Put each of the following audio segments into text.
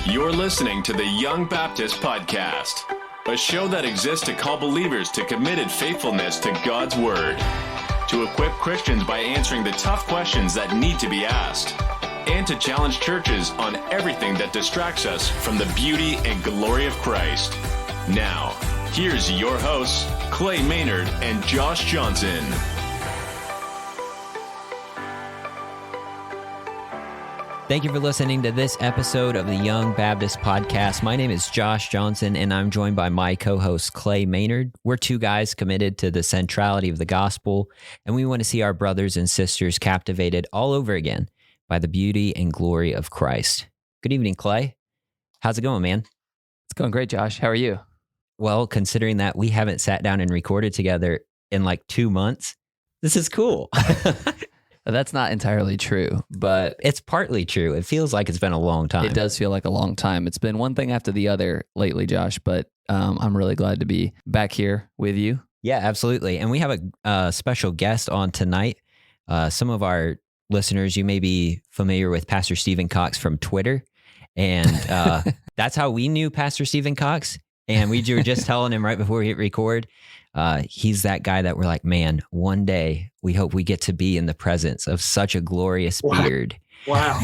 You're listening to the Young Baptist Podcast, a show that exists to call believers to committed faithfulness to God's Word, to equip Christians by answering the tough questions that need to be asked, and to challenge churches on everything that distracts us from the beauty and glory of Christ. Now, here's your hosts, Clay Maynard and Josh Johnson. Thank you for listening to this episode of the Young Baptist Podcast. My name is Josh Johnson, and I'm joined by my co-host, Clay Maynard. We're two guys committed to the centrality of the gospel, and we want to see our brothers and sisters captivated all over again by the beauty and glory of Christ. Good evening, Clay. How's it going, man? It's going great, Josh. How are you? Well, considering that we haven't sat down and recorded together in like 2 months, this is cool. That's not entirely true, but it's partly true. It feels like it's been a long time. It does feel like a long time. It's been one thing after the other lately, Josh, but I'm really glad to be back here with you. Yeah, absolutely. And we have a special guest on tonight. Some of our listeners, you may be familiar with Pastor Stephen Cox from Twitter. And that's how we knew Pastor Stephen Cox. And we were just telling him right before we hit record, he's that guy that we're like, man, one day we hope we get to be in the presence of such a glorious beard. Wow.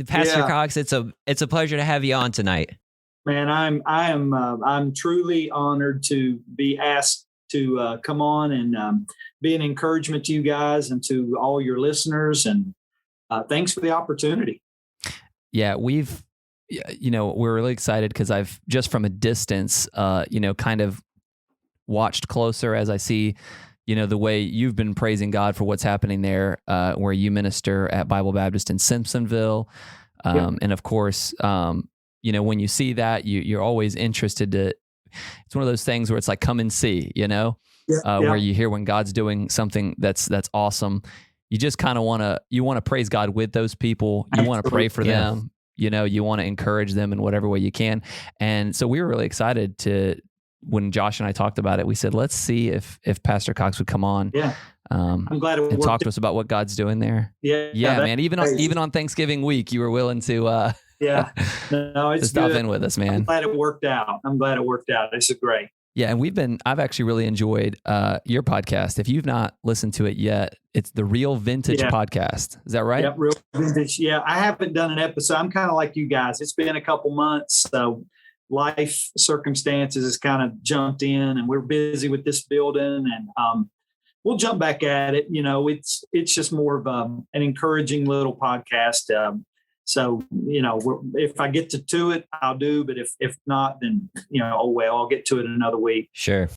Pastor Cox, it's a pleasure to have you on tonight. Man, I'm truly honored to be asked to come on and be an encouragement to you guys and to all your listeners. And thanks for the opportunity. Yeah, we're really excited because I've just from a distance, kind of watched closer as I see, the way you've been praising God for what's happening there, where you minister at Bible Baptist in Simpsonville. And of course, when you see that, you're always interested it's one of those things where it's like, come and see, where you hear when God's doing something that's awesome. You just kind of want to praise God with those people. You want to pray for them. You want to encourage them in whatever way you can. And so we were really excited when Josh and I talked about it, we said, let's see if Pastor Cox would come on. Yeah. I'm glad it and talk to us about what God's doing there. Yeah, man. Even on Thanksgiving week, you were willing to, it's to stop good. in with us, man. I'm glad it worked out. This is great. Yeah. And I've actually really enjoyed your podcast. If you've not listened to it yet, it's the Real Vintage Podcast. Is that right? Yeah, Real Vintage. Yeah. I haven't done an episode. I'm kind of like you guys. It's been a couple months. So life circumstances has kind of jumped in and we're busy with this building and we'll jump back at it. It's just more of an encouraging little podcast. So, if I get to it, I'll do. But if not, then, I'll get to it another week. Sure.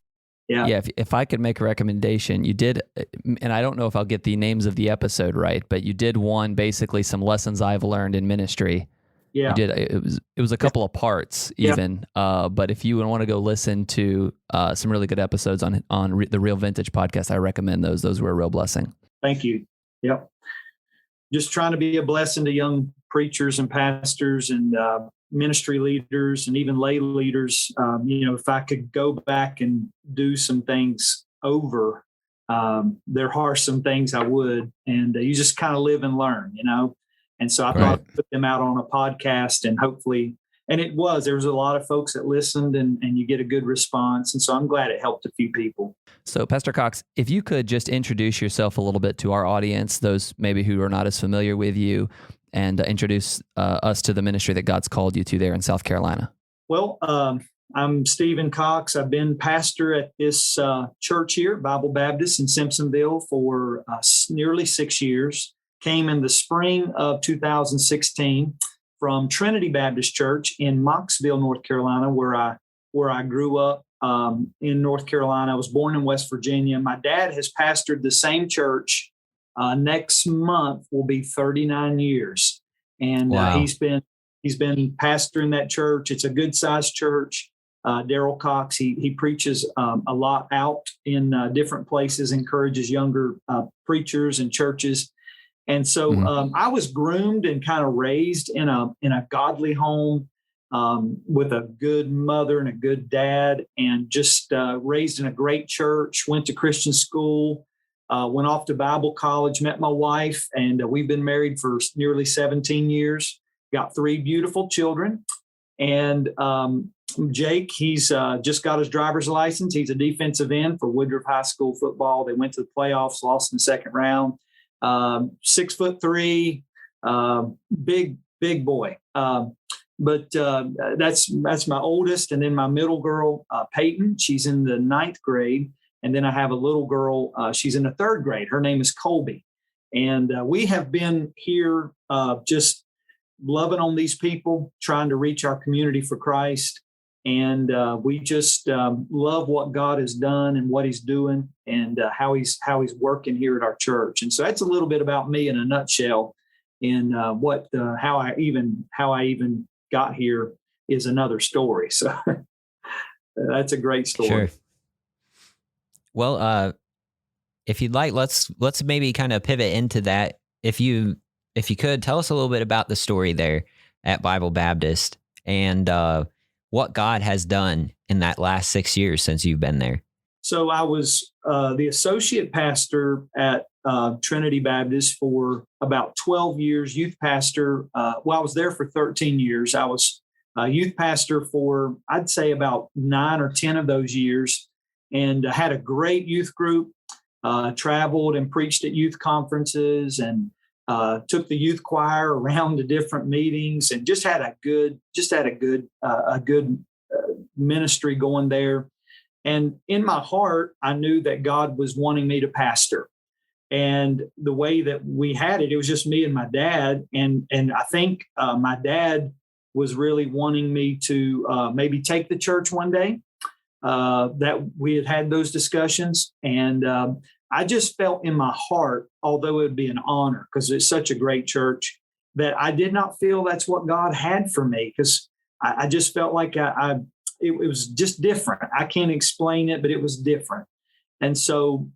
Yeah. Yeah. If I could make a recommendation, you did, and I don't know if I'll get the names of the episode right, but you did one, basically some lessons I've learned in ministry. Yeah. You did. It was a couple of parts even. But if you want to go listen to some really good episodes on the Real Vintage Podcast, I recommend those. Those were a real blessing. Thank you. Yep. Just trying to be a blessing to young preachers and pastors and ministry leaders and even lay leaders. If I could go back and do some things over, there are some things I would. And you just kind of live and learn, And so I thought I'd put them out on a podcast and hopefully, and there was a lot of folks that listened and you get a good response. And so I'm glad it helped a few people. So Pastor Cox, if you could just introduce yourself a little bit to our audience, those maybe who are not as familiar with you, and introduce us to the ministry that God's called you to there in South Carolina. Well, I'm Stephen Cox. I've been pastor at this church here, Bible Baptist in Simpsonville for nearly 6 years. Came in the spring of 2016 from Trinity Baptist Church in Mocksville, North Carolina, where I grew up in North Carolina. I was born in West Virginia. My dad has pastored the same church. Next month will be 39 years, and wow. He's been pastoring that church. It's a good sized church. Daryl Cox, he preaches a lot out in different places, encourages younger preachers and churches. And so I was groomed and kind of raised in a godly home with a good mother and a good dad, and just raised in a great church, went to Christian school, went off to Bible college, met my wife, and we've been married for nearly 17 years. got 3 beautiful children. And Jake, he's just got his driver's license. He's a defensive end for Woodruff High School football. They went to the playoffs, lost in the second round. 6'3", big boy. But that's my oldest. And then my middle girl, Peyton, she's in the 9th grade. And then I have a little girl, she's in the 3rd grade. Her name is Colby. And we have been here just loving on these people, trying to reach our community for Christ. And we just love what God has done and what he's doing and how he's working here at our church. And so that's a little bit about me in a nutshell. And how I even got here is another story. So that's a great story. Sure. Well, if you'd like, let's maybe kind of pivot into that. If you could tell us a little bit about the story there at Bible Baptist and what God has done in that last 6 years since you've been there. So I was the associate pastor at Trinity Baptist for about 12 years, youth pastor. I was there for 13 years. I was youth pastor for, I'd say, about 9 or 10 of those years, and had a great youth group, traveled and preached at youth conferences, and took the youth choir around to different meetings, and just had a good ministry going there. And in my heart, I knew that God was wanting me to pastor. And the way that we had it, it was just me and my dad. And I think my dad was really wanting me to maybe take the church one day. That we had those discussions. And I just felt in my heart, although it would be an honor because it's such a great church, that I did not feel that's what God had for me, because I just felt like it was just different. I can't explain it, but it was different. And so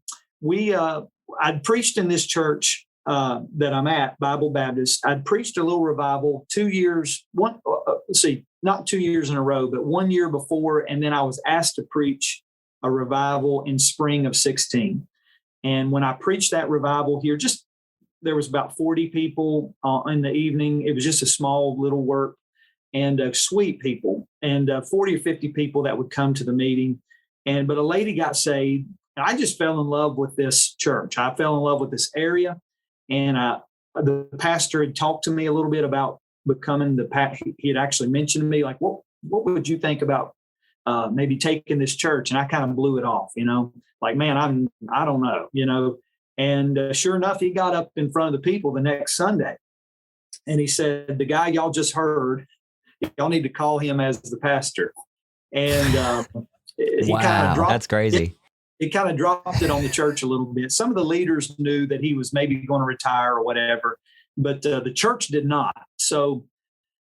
I'd preached in this church that I'm at, Bible Baptist. I'd preached a little revival 2 years, not 2 years in a row, but 1 year before. And then I was asked to preach a revival in spring of 16. And when I preached that revival here, there was about 40 people in the evening. It was just a small little work, and sweet people, and 40 or 50 people that would come to the meeting. But a lady got saved. And I just fell in love with this church. I fell in love with this area. And the pastor had talked to me a little bit about becoming he had actually mentioned to me, like, what would you think about maybe taking this church? And I kind of blew it off, like, man, I don't know, And sure enough, he got up in front of the people the next Sunday, and he said, the guy y'all just heard, y'all need to call him as the pastor. And he kind of dropped. That's crazy. He kind of dropped it on the church a little bit. Some of the leaders knew that he was maybe going to retire or whatever, but the church did not. So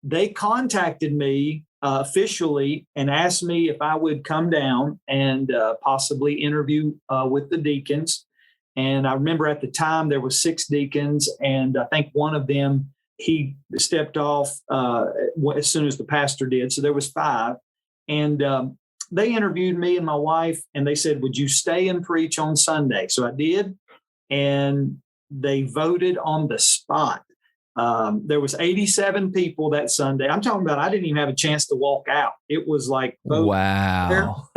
they contacted me officially and asked me if I would come down and possibly interview with the deacons. And I remember at the time there was 6 deacons, and I think one of them, he stepped off as soon as the pastor did. So there was 5. And they interviewed me and my wife, and they said, would you stay and preach on Sunday? So I did. And they voted on the spot. There was 87 people that Sunday. I'm talking about, I didn't even have a chance to walk out. It was like, wow.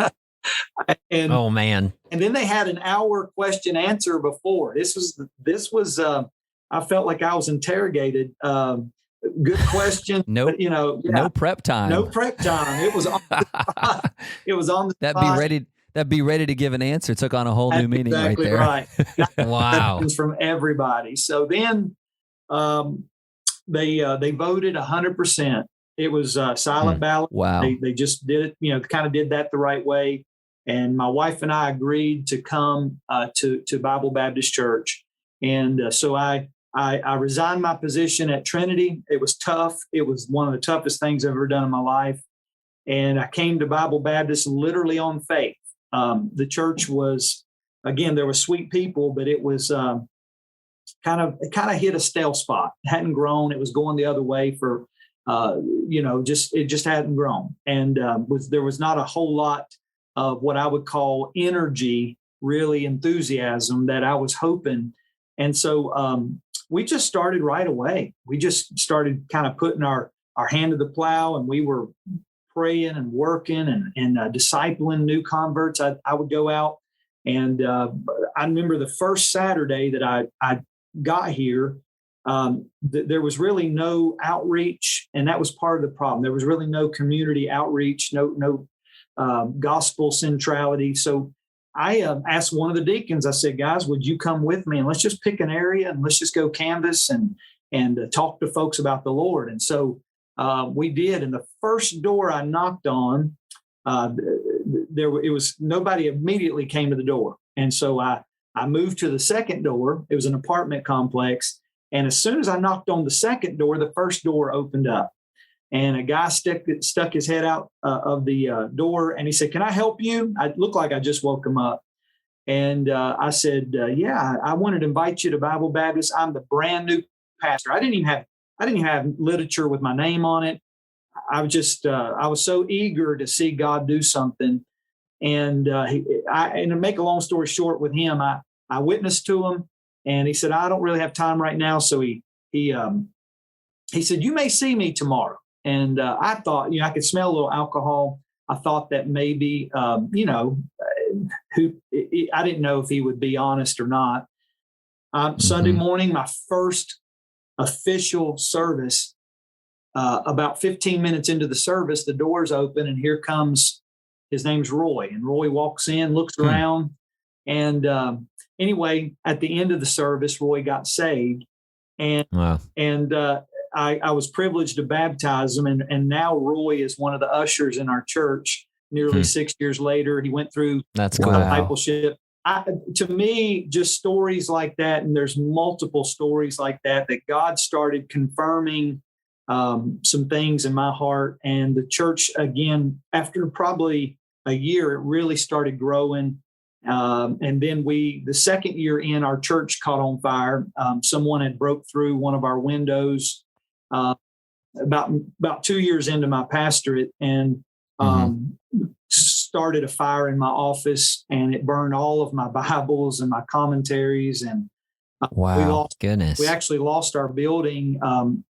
And, oh man. And then they had an hour question answer before. This was I felt like I was interrogated. Good question. Nope. But, no prep time. No prep time. It was on it was on the That'd be ready to give an answer. Took on a whole new meaning right there. Right. Wow. From everybody. So then they voted 100%. It was silent ballot. Wow. They just did it, kind of did that the right way. And my wife and I agreed to come to Bible Baptist Church. And so I resigned my position at Trinity. It was tough. It was one of the toughest things I've ever done in my life. And I came to Bible Baptist literally on faith. The church was, again, there were sweet people, but it was kind of hit a stale spot. It hadn't grown. It was going the other way for, it just hadn't grown. And there was not a whole lot of what I would call energy, really enthusiasm that I was hoping. And so we just started right away. We just started kind of putting our hand to the plow, and we were praying and working and discipling new converts. I would go out, and I remember the first Saturday that I got here, there was really no outreach, and that was part of the problem. There was really no community outreach, no gospel centrality. So I asked one of the deacons, I said, guys, would you come with me and let's just pick an area and let's just go canvass and talk to folks about the Lord. And so we did. And the first door I knocked on, it was nobody immediately came to the door. And so I moved to the second door. It was an apartment complex. And as soon as I knocked on the second door, the first door opened up. And a guy stuck his head out of the door, and he said, "Can I help you?" I looked like I just woke him up. And I said, "Yeah, I wanted to invite you to Bible Baptist. I'm the brand new pastor." I didn't even have literature with my name on it. I was so eager to see God do something. And to make a long story short with him, I witnessed to him, and he said, "I don't really have time right now." So he said, "You may see me tomorrow." And I thought, I could smell a little alcohol. I thought that maybe, I didn't know if he would be honest or not. Sunday morning, my first official service, about 15 minutes into the service, the doors open, and here comes, his name's Roy. And Roy walks in, looks around. And anyway, at the end of the service, Roy got saved. And, wow. and I was privileged to baptize him, and now Roy is one of the ushers in our church. Nearly 6 years later, he went through discipleship. To me, just stories like that, and there's multiple stories like that God started confirming some things in my heart. And the church, again, after probably a year, it really started growing. And then the second year in, our church caught on fire. Someone had broke through one of our windows about 2 years into my pastorate, and started a fire in my office, and it burned all of my Bibles and my commentaries. And goodness, we actually lost our building,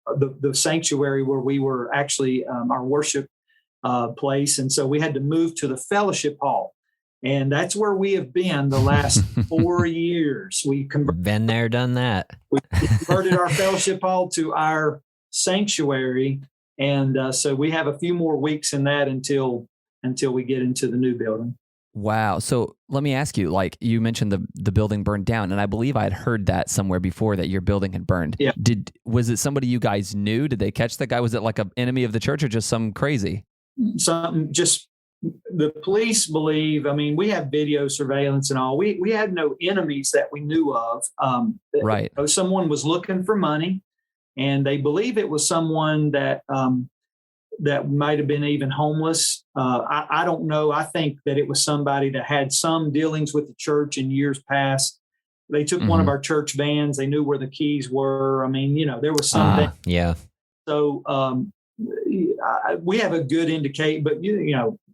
the sanctuary where we were actually our worship place. And so we had to move to the fellowship hall. And that's where we have been the last 4 years. Been there, done that. We converted our fellowship hall to our sanctuary. And so we have a few more weeks in that until we get into the new building. Wow. So let me ask you, like you mentioned the building burned down, and I believe I had heard that somewhere before, that your building had burned. Yeah. Was it somebody you guys knew? Did they catch that guy? Was it like an enemy of the church, or just some crazy? Something just... The police believe, we have video surveillance and all. We had no enemies that we knew of. Right. Someone was looking for money, and they believe it was someone that might have been even homeless. I don't know. I think that it was somebody that had some dealings with the church in years past. They took one of our church vans. They knew where the keys were. There was something. Yeah. So we have a good indicate, but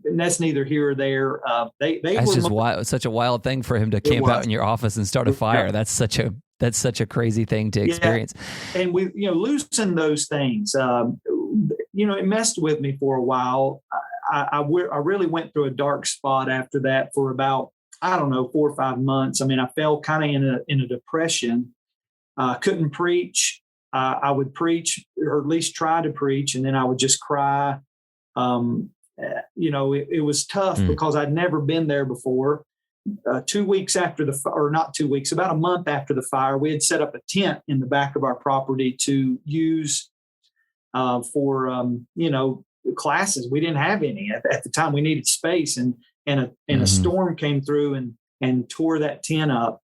and that's neither here or there. That's just wild. Such a wild thing for him to camp out in your office and start a fire. Yeah. That's such a crazy thing to experience. And we, loosen those things. It messed with me for a while. I really went through a dark spot after that for about, 4 or 5 months. I fell kind of in a depression. Couldn't preach. I would preach, or at least try to preach, and then I would just cry. It was tough because I'd never been there before. 2 weeks after not 2 weeks, about a month after the fire, we had set up a tent in the back of our property to use for classes. We didn't have any at the time. We needed space, and a storm came through and tore that tent up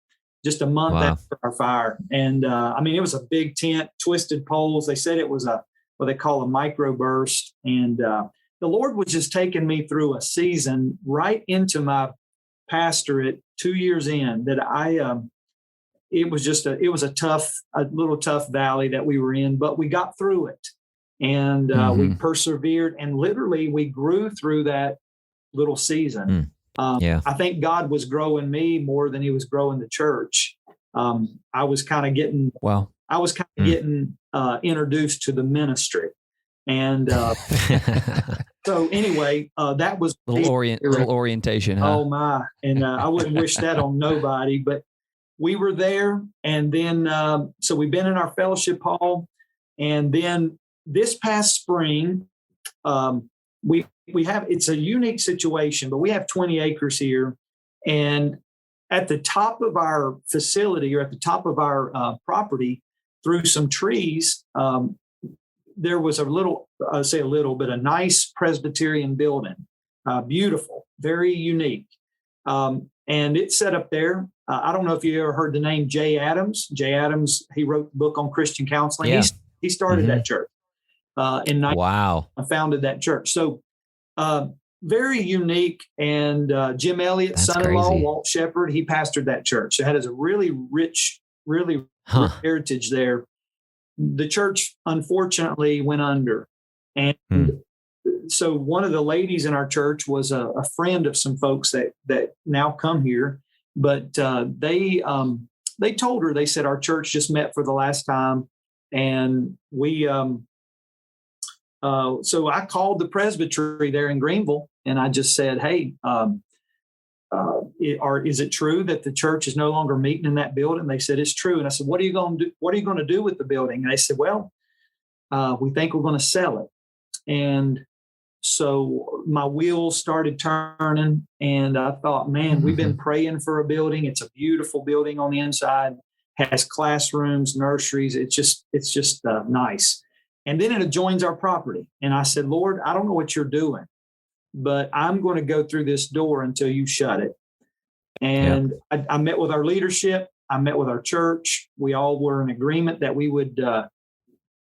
just a month after our fire. And it was a big tent, twisted poles. They said it was what they call a microburst, and the Lord was just taking me through a season right into my pastorate 2 years in that it was a little tough valley that we were in, but we got through it, and we persevered, and literally we grew through that little season. I think God was growing me more than he was growing the church. I was kind of getting, I was kind of getting introduced to the ministry. And so anyway, that was little orientation. Huh? Oh my! And I wouldn't wish that on nobody. But we were there, and then so we've been in our fellowship hall, and then this past spring, we have, it's a unique situation, but we have 20 acres here, and at the top of our facility, or at the top of our property, through some trees, there was a nice Presbyterian building, beautiful, very unique. And it's set up there. I don't know if you ever heard the name Jay Adams. Jay Adams, he wrote the book on Christian counseling. Yeah. He started that church. Wow. Founded that church. So very unique. And Jim Elliott's son-in-law, crazy. Walt Shepard, he pastored that church. So it has a really rich, rich heritage there. The church, unfortunately, went under. And so one of the ladies in our church was a friend of some folks that now come here. But they told her, they said, our church just met for the last time. And we, so I called the presbytery there in Greenville, and I just said, hey, is it true that the church is no longer meeting in that building? They said, it's true. And I said, what are you going to do? What are you going to do with the building? And they said, well, we think we're going to sell it. And so my wheels started turning, and I thought, man, we've been praying for a building. It's a beautiful building on the inside, has classrooms, nurseries. It's just nice. And then it adjoins our property. And I said, Lord, I don't know what you're doing, but I'm going to go through this door until you shut it. And I met with our leadership. I met with our church. We all were in agreement that we would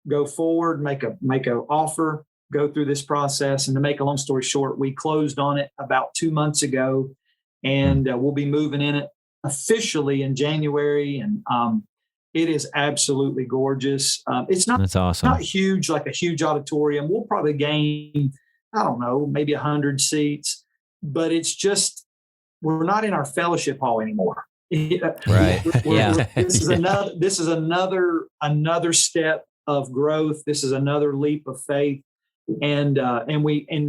go forward, make an offer, go through this process. And to make a long story short, we closed on it about 2 months ago, and we'll be moving in it officially in January. And it is absolutely gorgeous. It's not, that's awesome. Not huge, like a huge auditorium. We'll probably gain, I don't know, maybe 100 seats, but it's just, we're not in our fellowship hall anymore. Right. This is another step of growth. This is another leap of faith. And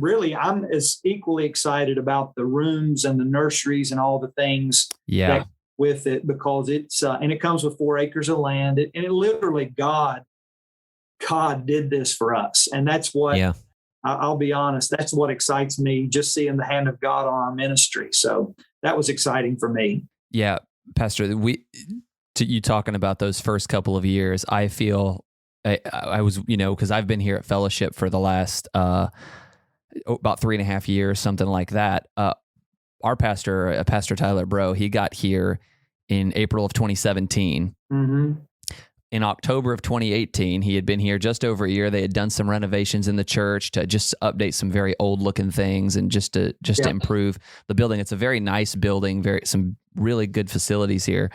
really, I'm as equally excited about the rooms and the nurseries and all the things that with it, because it's and it comes with 4 acres of land. And it literally, God did this for us, and that's what I'll be honest. That's what excites me, just seeing the hand of God on our ministry. So that was exciting for me. Yeah, Pastor, you talking about those first couple of years, I feel I was, because I've been here at Fellowship for the last about 3.5 years, something like that. Our pastor, Pastor Tyler Bro, he got here in April of 2017. Mm-hmm. In October of 2018, he had been here just over a year. They had done some renovations in the church to just update some very old-looking things and just to improve the building. It's a very nice building, some really good facilities here.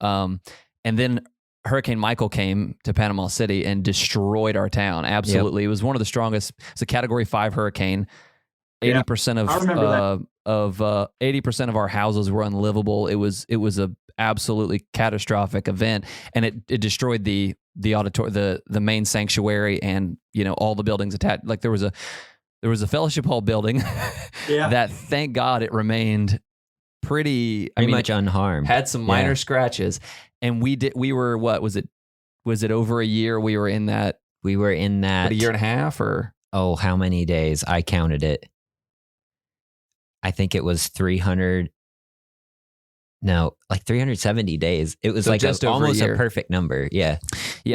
And then Hurricane Michael came to Panama City and destroyed our town. Absolutely, It was one of the strongest. It's a Category 5 hurricane. 80% of 80% of our houses were unlivable. It was a absolutely catastrophic event, and it destroyed the auditorium, the main sanctuary, and all the buildings attached. Like there was a fellowship hall building that, thank God, it remained pretty much unharmed. Had some minor scratches, and we were, what was it over a year? We were in that a year and a half, or how many days? I counted it. I think it was 370 days. It was almost a perfect number. Yeah.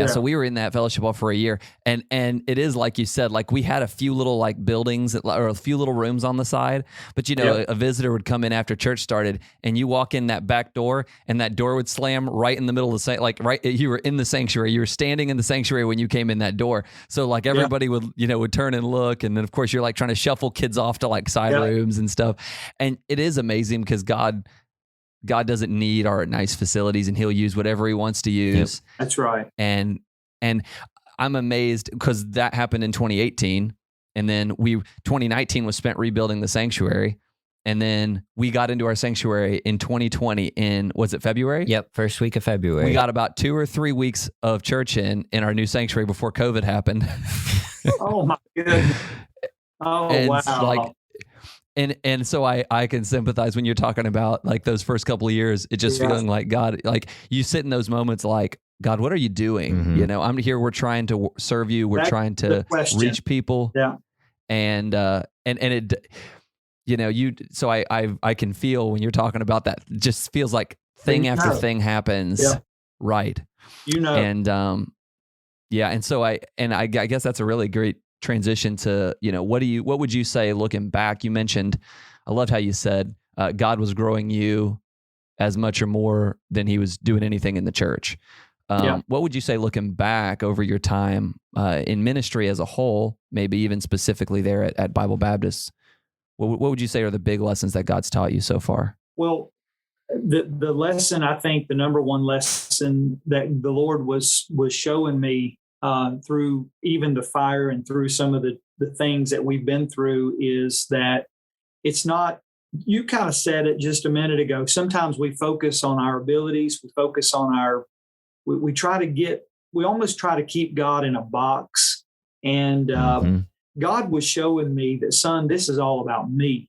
So we were in that fellowship hall for a year, and it is like you said, like we had a few little buildings or a few little rooms on the side, but a visitor would come in after church started, and you walk in that back door, and that door would slam right in the middle of the you were in the sanctuary. You were standing in the sanctuary when you came in that door. So everybody would turn and look, and then of course you're trying to shuffle kids off to side rooms and stuff, and it is amazing because God doesn't need our nice facilities, and he'll use whatever he wants to use. Yep, that's right. And I'm amazed because that happened in 2018. And then 2019 was spent rebuilding the sanctuary. And then we got into our sanctuary in 2020 was it February? Yep, first week of February. We got about 2 or 3 weeks of church in our new sanctuary before COVID happened. Oh my goodness. Oh, and wow. And so I can sympathize when you're talking about like those first couple of years, it just feeling like God, like you sit in those moments like, God, what are you doing? Mm-hmm. You know, I'm here. We're trying to serve you. We're trying to reach people. Yeah. And it, you know, so I can feel when you're talking about that, it just feels like thing after thing happens. Yeah. Right. You know, And, yeah. And so I guess that's a really great transition to, you know, what would you say looking back? You mentioned, I loved how you said, God was growing you as much or more than he was doing anything in the church. What would you say looking back over your time in ministry as a whole, maybe even specifically there at Bible Baptist? What would you say are the big lessons that God's taught you so far? well, the lesson, I think the number one lesson that the Lord was showing me through even the fire and through some of the things that we've been through is that it's not, you kind of said it just a minute ago. Sometimes we focus on our abilities. We focus on we almost try to keep God in a box. And God was showing me that, son, this is all about me.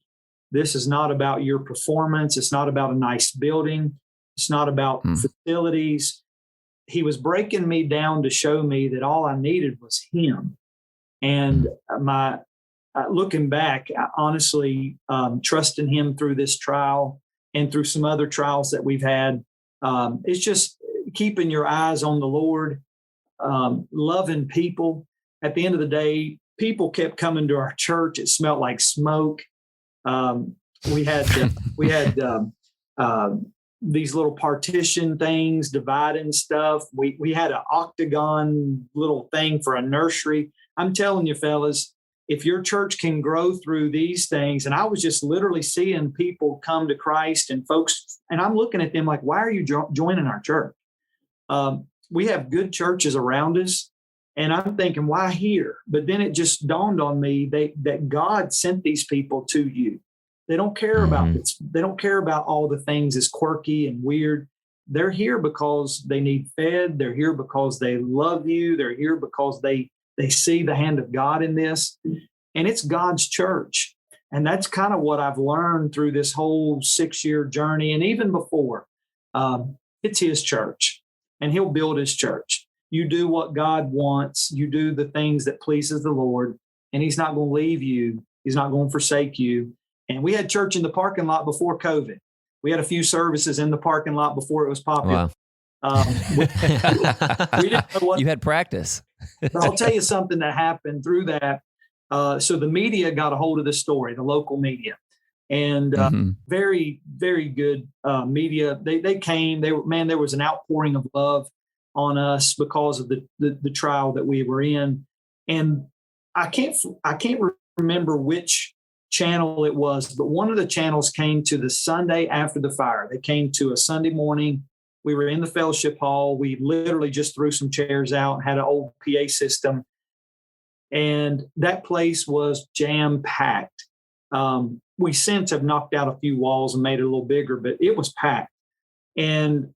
This is not about your performance. It's not about a nice building. It's not about facilities. He was breaking me down to show me that all I needed was him. And looking back, I honestly, trusting him through this trial and through some other trials that we've had, it's just keeping your eyes on the Lord, loving people. At the end of the day, people kept coming to our church. It smelled like smoke. We had these little partition things dividing stuff. We had an octagon little thing for a nursery. I'm telling you, fellas, if your church can grow through these things, and I was just literally seeing people come to Christ and folks, and I'm looking at them like, why are you joining our church? We have good churches around us. And I'm thinking, why here? But then it just dawned on me that God sent these people to you. They don't care about this. They don't care about all the things that's quirky and weird. They're here because they need fed. They're here because they love you. They're here because they see the hand of God in this. And it's God's church. And that's kind of what I've learned through this whole 6-year journey. And even before, it's his church. And he'll build his church. You do what God wants. You do the things that pleases the Lord, and he's not going to leave you. He's not going to forsake you. And we had church in the parking lot before COVID. We had a few services in the parking lot before it was popular. Wow. We didn't know what. You had practice. But I'll tell you something that happened through that. So the media got a hold of the story, the local media, and very, very good media. They came. There was an outpouring of love on us because of the trial that we were in. And I can't remember which channel it was, but one of the channels came to the Sunday after the fire. They came to a Sunday morning. We were in the fellowship hall. We literally just threw some chairs out and had an old PA system. And that place was jam-packed. We since have knocked out a few walls and made it a little bigger, but it was packed. And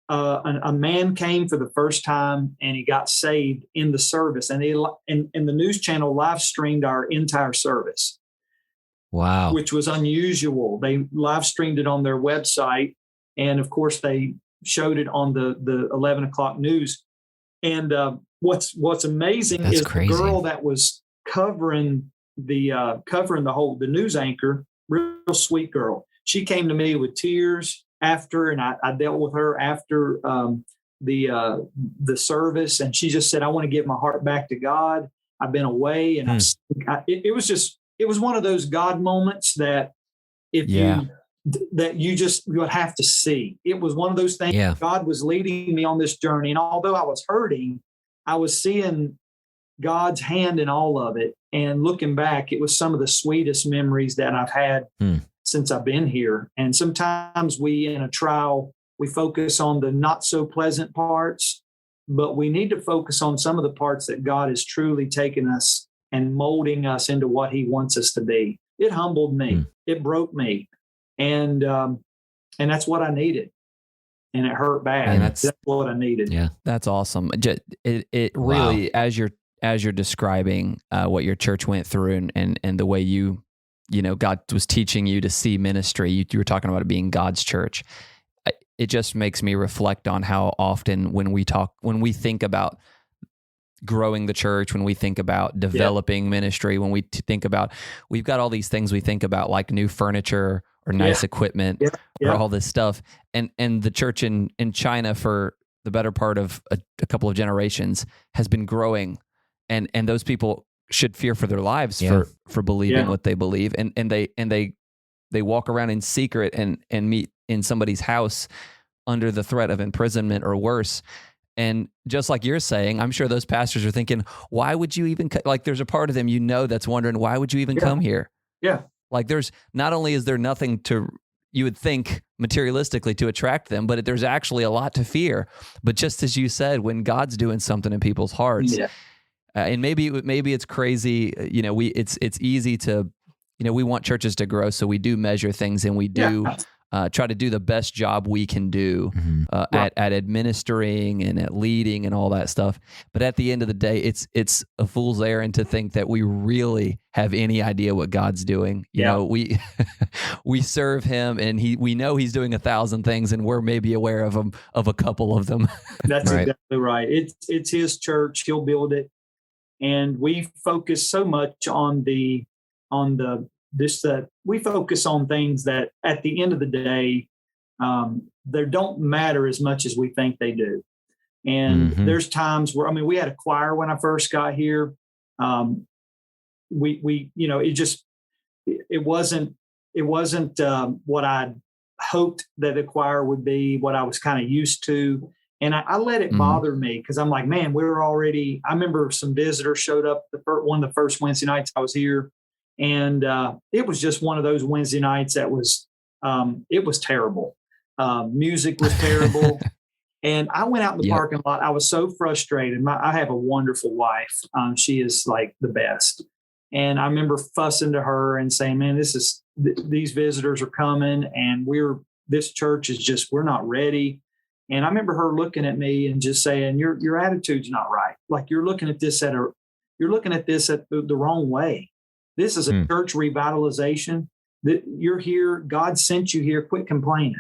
a man came for the first time and he got saved in the service. And the news channel live streamed our entire service. Wow. Which was unusual. They live streamed it on their website. And of course, they showed it on the 11 o'clock news. And what's amazing is crazy. The girl that was covering the news anchor, real sweet girl. She came to me with tears after, and I dealt with her after the service, and she just said, "I want to give my heart back to God. I've been away," and it was one of those God moments that you would have to see. It was one of those things. Yeah. God was leading me on this journey, and although I was hurting, I was seeing God's hand in all of it. And looking back, it was some of the sweetest memories that I've had since I've been here. And sometimes in a trial, we focus on the not so pleasant parts, but we need to focus on some of the parts that God has truly taken us and molding us into what he wants us to be. It humbled me. Mm. It broke me. And that's what I needed. And it hurt bad. And that's what I needed. Yeah. That's awesome. It really, as you're describing what your church went through and the way God was teaching you to see ministry, you were talking about it being God's church. It just makes me reflect on how often when we think about growing the church, when we think about developing ministry, when we think about, we've got all these things we think about like new furniture or nice equipment or all this stuff. And the church in China for the better part of a couple of generations has been growing. And those people should fear for their lives for believing what they believe. And they walk around in secret and meet in somebody's house under the threat of imprisonment or worse. And just like you're saying, I'm sure those pastors are thinking, why would you even, like there's a part of them, that's wondering, why would you even come here? Yeah. Like there's, not only is there nothing you would think materialistically to attract them, but there's actually a lot to fear. But just as you said, when God's doing something in people's hearts, and maybe it's crazy, it's easy to, we want churches to grow, so we do measure things and we do try to do the best job we can do at administering and at leading and all that stuff. But at the end of the day, it's a fool's errand to think that we really have any idea what God's doing. You know, we serve Him, and we know He's doing 1,000 things, and we're maybe aware of a couple of them. That's exactly right. It's His church. He'll build it, and we focus so much on we focus on things that at the end of the day, they don't matter as much as we think they do. And there's times where, we had a choir when I first got here. It wasn't what I'd hoped that the choir would be, what I was kind of used to. And I let it bother me because I'm like, man, I remember some visitors showed up one of the first Wednesday nights I was here. And it was just one of those Wednesday nights that was, it was terrible. Music was terrible. And I went out in the parking lot. I was so frustrated. I have a wonderful wife. She is like the best. And I remember fussing to her and saying, man, these visitors are coming and this church is just, we're not ready. And I remember her looking at me and just saying, your attitude's not right. Like you're looking at this at the wrong way. This is a church revitalization. That you're here. God sent you here. Quit complaining.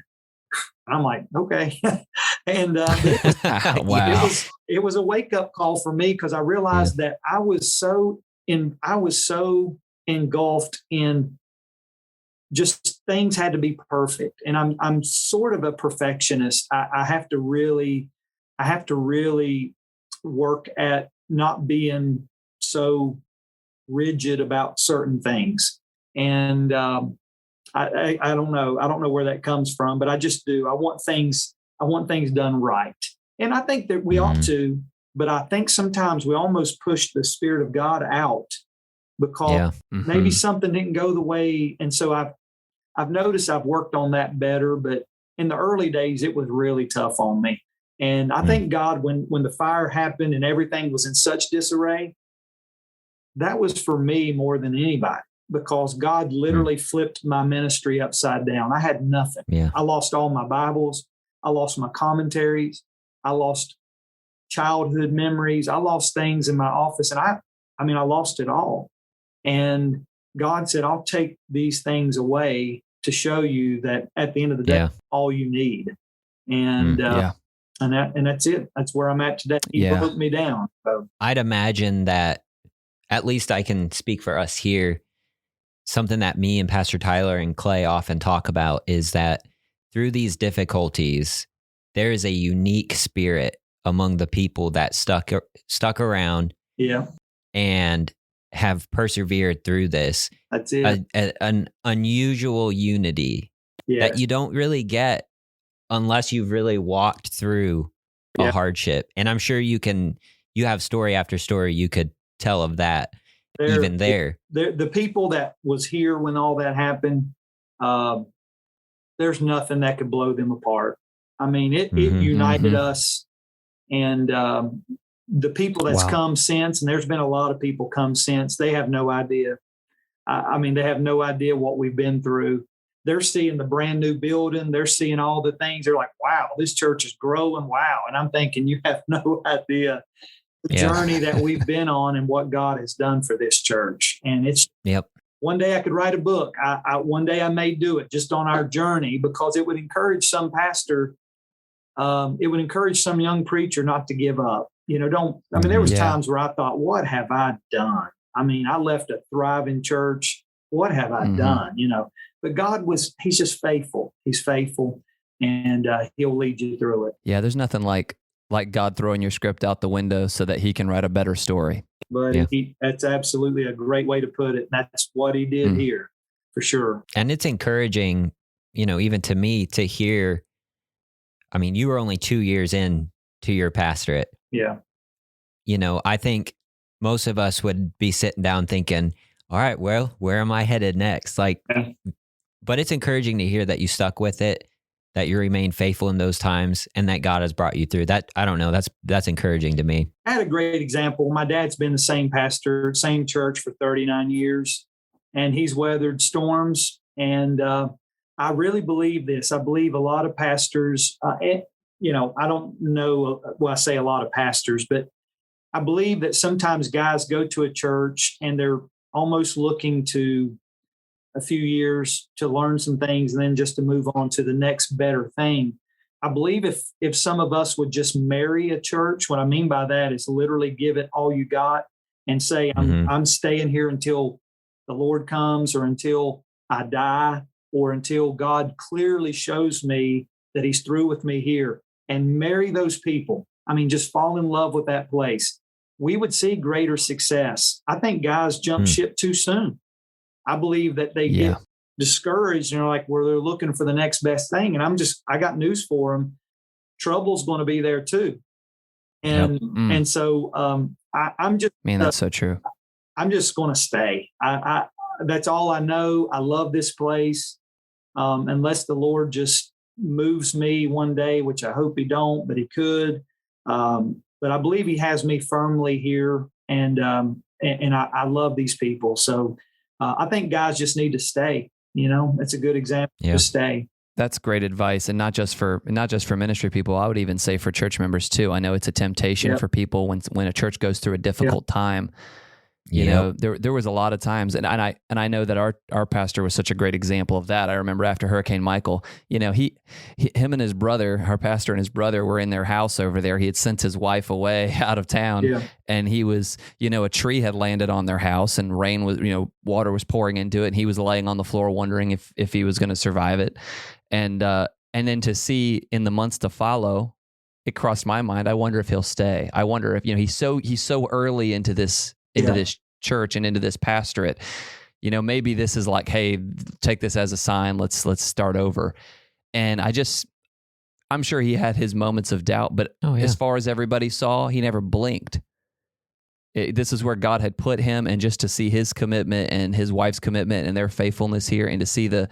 I'm like, okay. And it was a wake up call for me because I realized that I was so engulfed in just things had to be perfect. And I'm sort of a perfectionist. I have to really work at not being so rigid about certain things. And I don't know where that comes from, but I just do. I want things done right. And I think that we ought to, but I think sometimes we almost push the Spirit of God out because maybe something didn't go the way. And so I've noticed I've worked on that better, but in the early days, it was really tough on me. And I thank God when the fire happened and everything was in such disarray, that was for me more than anybody, because God literally flipped my ministry upside down. I had nothing. Yeah. I lost all my Bibles. I lost my commentaries. I lost childhood memories. I lost things in my office. And I lost it all. And God said, I'll take these things away to show you that at the end of the day, all you need. And, and that's it. That's where I'm at today. He broke me down. So. I'd imagine that, at least I can speak for us here, something that me and Pastor Tyler and Clay often talk about is that through these difficulties, there is a unique spirit among the people that stuck around and have persevered through this. That's it. An unusual unity that you don't really get unless you've really walked through a hardship. And I'm sure you have story after story you could tell of that. The people that was here when all that happened, there's nothing that could blow them apart. I mean, it united us, and the people that's come since, and there's been a lot of people come since, they have no idea I mean, they have no idea what we've been through. They're seeing the brand new building. They're seeing all the things. They're like, wow, this church is growing. Wow. And I'm thinking, you have no idea the journey that we've been on and what God has done for this church. And it's one day I could write a book. One day I may do it just on our journey, because it would encourage some pastor. It would encourage some young preacher not to give up. There was times where I thought, what have I done? I mean, I left a thriving church. What have I done? But he's just faithful. He's faithful, and he'll lead you through it. Yeah. There's nothing like God throwing your script out the window so that he can write a better story. But that's absolutely a great way to put it. That's what he did here, for sure. And it's encouraging, even to me, to hear. I mean, you were only 2 years in to your pastorate. Yeah. I think most of us would be sitting down thinking, all right, well, where am I headed next? But it's encouraging to hear that you stuck with it, that you remain faithful in those times, and that God has brought you through that. I don't know. That's encouraging to me. I had a great example. My dad's been the same pastor, same church for 39 years, and he's weathered storms. And I really believe this. I believe a lot of pastors, I don't know, well, I say a lot of pastors, but I believe that sometimes guys go to a church and they're almost looking to a few years to learn some things and then just to move on to the next better thing. I believe if some of us would just marry a church, what I mean by that is literally give it all you got and say, I'm staying here until the Lord comes, or until I die, or until God clearly shows me that he's through with me here, and marry those people. I mean, just fall in love with that place. We would see greater success. I think guys jump ship too soon. I believe that they get discouraged and where they're looking for the next best thing. And I got news for them. Trouble's going to be there too. And so I'm just, man, that's so true. I'm just going to stay. That's all I know. I love this place. Unless the Lord just moves me one day, which I hope he don't, but he could. But I believe he has me firmly here, and I love these people. So I think guys just need to stay. It's a good example to stay. That's great advice, and not just for ministry people. I would even say for church members too. I know it's a temptation for people when a church goes through a difficult time. There was a lot of times, and I know that our pastor was such a great example of that. I remember after Hurricane Michael, him and his brother, our pastor and his brother, were in their house over there. He had sent his wife away out of town, and he was, a tree had landed on their house, and rain was, water was pouring into it, and he was laying on the floor wondering if he was going to survive it, and then to see in the months to follow, it crossed my mind. I wonder if he'll stay. I wonder if he's so early into this church and into this pastorate, maybe this is like, hey, take this as a sign. Let's start over. And I'm sure he had his moments of doubt, but as far as everybody saw, he never blinked. This is where God had put him, and just to see his commitment and his wife's commitment and their faithfulness here, and to see them,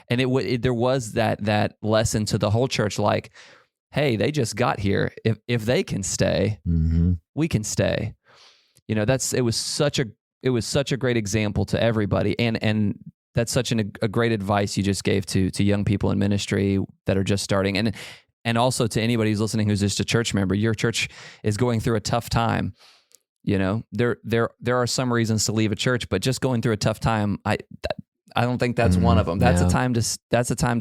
and there was that lesson to the whole church, like, hey, they just got here. If they can stay, we can stay. It was such a great example to everybody, and that's such a great advice you just gave to young people in ministry that are just starting, and also to anybody who's listening who's just a church member. Your church is going through a tough time. There are some reasons to leave a church, but just going through a tough time, I don't think that's one of them. That's a time to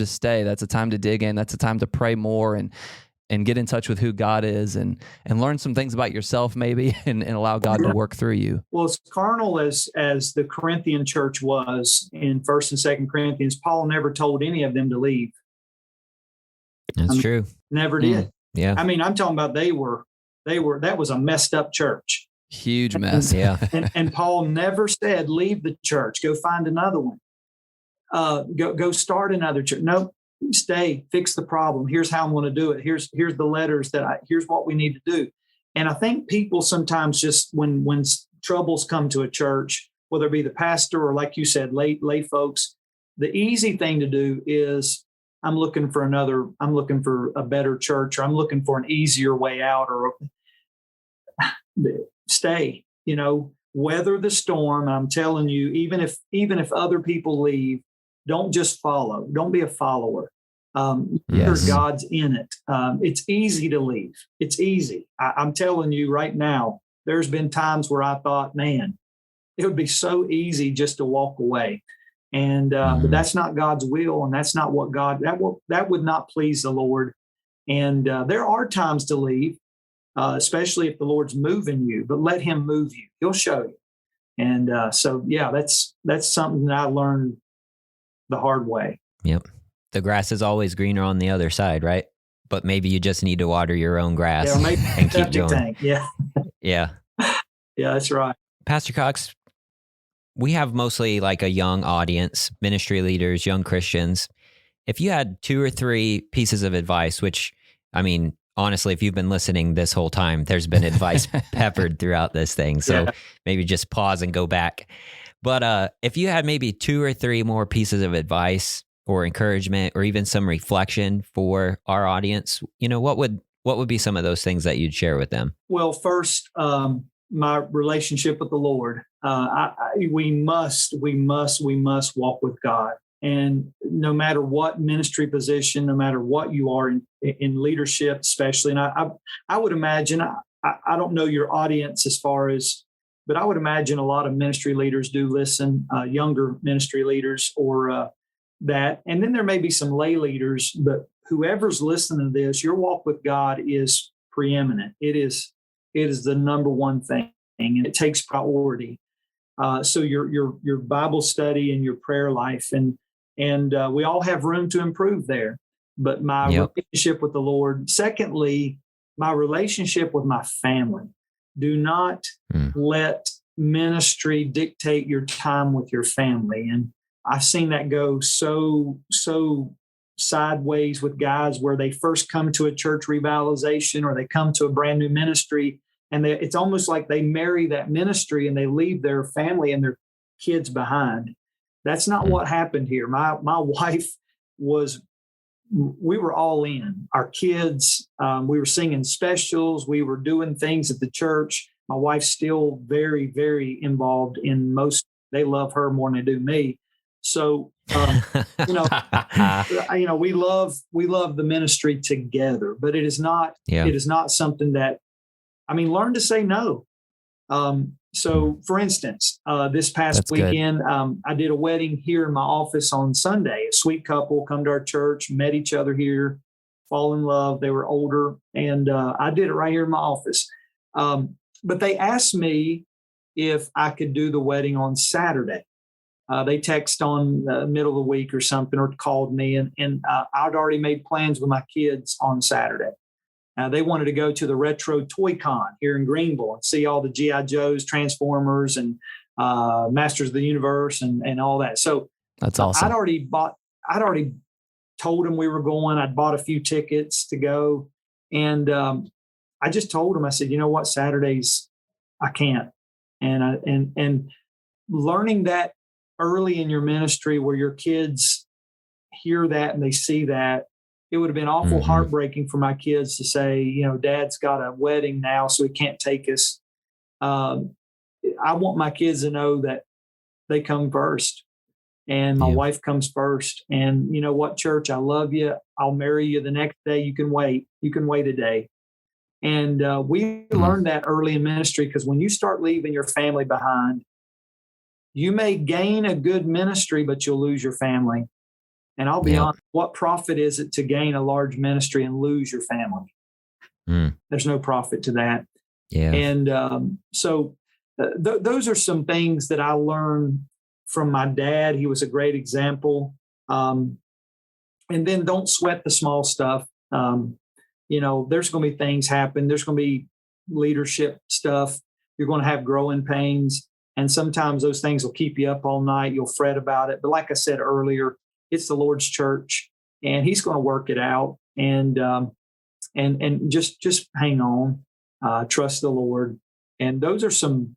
stay. That's a time to dig in. That's a time to pray more and get in touch with who God is, and learn some things about yourself maybe, and allow God to work through you. Well, as carnal as the Corinthian church was in 1st and 2nd Corinthians, Paul never told any of them to leave. That's true. Never did. Yeah. I mean, I'm talking about that was a messed up church. Huge mess. And Paul never said, leave the church, go find another one. Go start another church. No. Stay, fix the problem. Here's how I'm going to do it. Here's the letters here's what we need to do. And I think people sometimes just when troubles come to a church, whether it be the pastor or, like you said, lay folks, the easy thing to do is I'm looking for a better church, or I'm looking for an easier way out, or stay. weather the storm. I'm telling you, even if other people leave, don't just follow. Don't be a follower. Yes. God's in it. It's easy to leave. It's easy. I'm telling you right now, there's been times where I thought, man, it would be so easy just to walk away. And but that's not God's will, and that's not what that would not please the Lord. And there are times to leave, especially if the Lord's moving you. But let Him move you; He'll show you. And so, yeah, that's something that I learned the hard way. Yep. The grass is always greener on the other side, right? But maybe you just need to water your own grass and keep going. Tank. Yeah. Yeah. Yeah, that's right. Pastor Cox, we have mostly like a young audience, ministry leaders, young Christians. If you had 2 or 3 pieces of advice, which, I mean, honestly, if you've been listening this whole time, there's been advice peppered throughout this thing. So maybe just pause and go back. But if you had maybe 2 or 3 more pieces of advice or encouragement or even some reflection for our audience, what would be some of those things that you'd share with them? Well, first, my relationship with the Lord. We must walk with God. And no matter what ministry position, no matter what you are in leadership, especially, and I would imagine, I don't know your audience but I would imagine a lot of ministry leaders do listen, younger ministry leaders or that. And then there may be some lay leaders, but whoever's listening to this, your walk with God is preeminent. It is the number one thing, and it takes priority. So your Bible study and your prayer life, and we all have room to improve there. But my relationship with the Lord. Secondly, my relationship with my family. Do not let ministry dictate your time with your family. And I've seen that go so sideways with guys where they first come to a church revitalization or they come to a brand new ministry, and it's almost like they marry that ministry and they leave their family and their kids behind. That's not what happened here. My wife we were all in. Our kids, we were singing specials. We were doing things at the church. My wife's still very, very involved in they love her more than they do me. So, we love the ministry together, but it is not something that, learn to say no. So for instance, this past weekend, I did a wedding here in my office on Sunday. A sweet couple come to our church, met each other here, fall in love. They were older, and I did it right here in my office. But they asked me if I could do the wedding on Saturday. They text on the middle of the week or something, or called me, and I'd already made plans with my kids on Saturday. They wanted to go to the Retro Toy Con here in Greenville and see all the G.I. Joes, Transformers, and Masters of the Universe and all that. So that's awesome. I'd already told them we were going. I'd bought a few tickets to go. And I just told them, I said, you know what, Saturdays, I can't. And learning that early in your ministry where your kids hear that and they see that, it would have been awful heartbreaking for my kids to say, Dad's got a wedding now, so he can't take us. I want my kids to know that they come first, and my wife comes first. And you know what, church, I love you. I'll marry you the next day. You can wait. You can wait a day. And we learned that early in ministry, because when you start leaving your family behind, you may gain a good ministry, but you'll lose your family. And I'll be honest, what profit is it to gain a large ministry and lose your family? There's no profit to that. Yeah. And so those are some things that I learned from my dad. He was a great example. And then don't sweat the small stuff. There's going to be things happen. There's going to be leadership stuff. You're going to have growing pains. And sometimes those things will keep you up all night. You'll fret about it. But like I said earlier, it's the Lord's church, and He's going to work it out. And just hang on, trust the Lord. And those are some,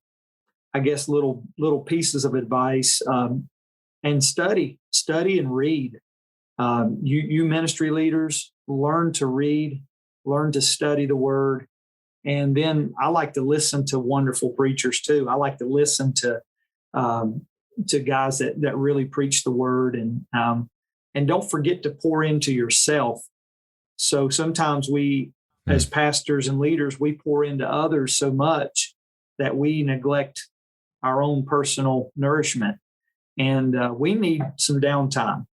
I guess, little pieces of advice. And study and read. You ministry leaders, learn to read, learn to study the Word, And then I like to listen to wonderful preachers too. I like to listen to guys that really preach the word, and don't forget to pour into yourself. So sometimes we, as pastors and leaders, we pour into others so much that we neglect our own personal nourishment. And we need some downtime.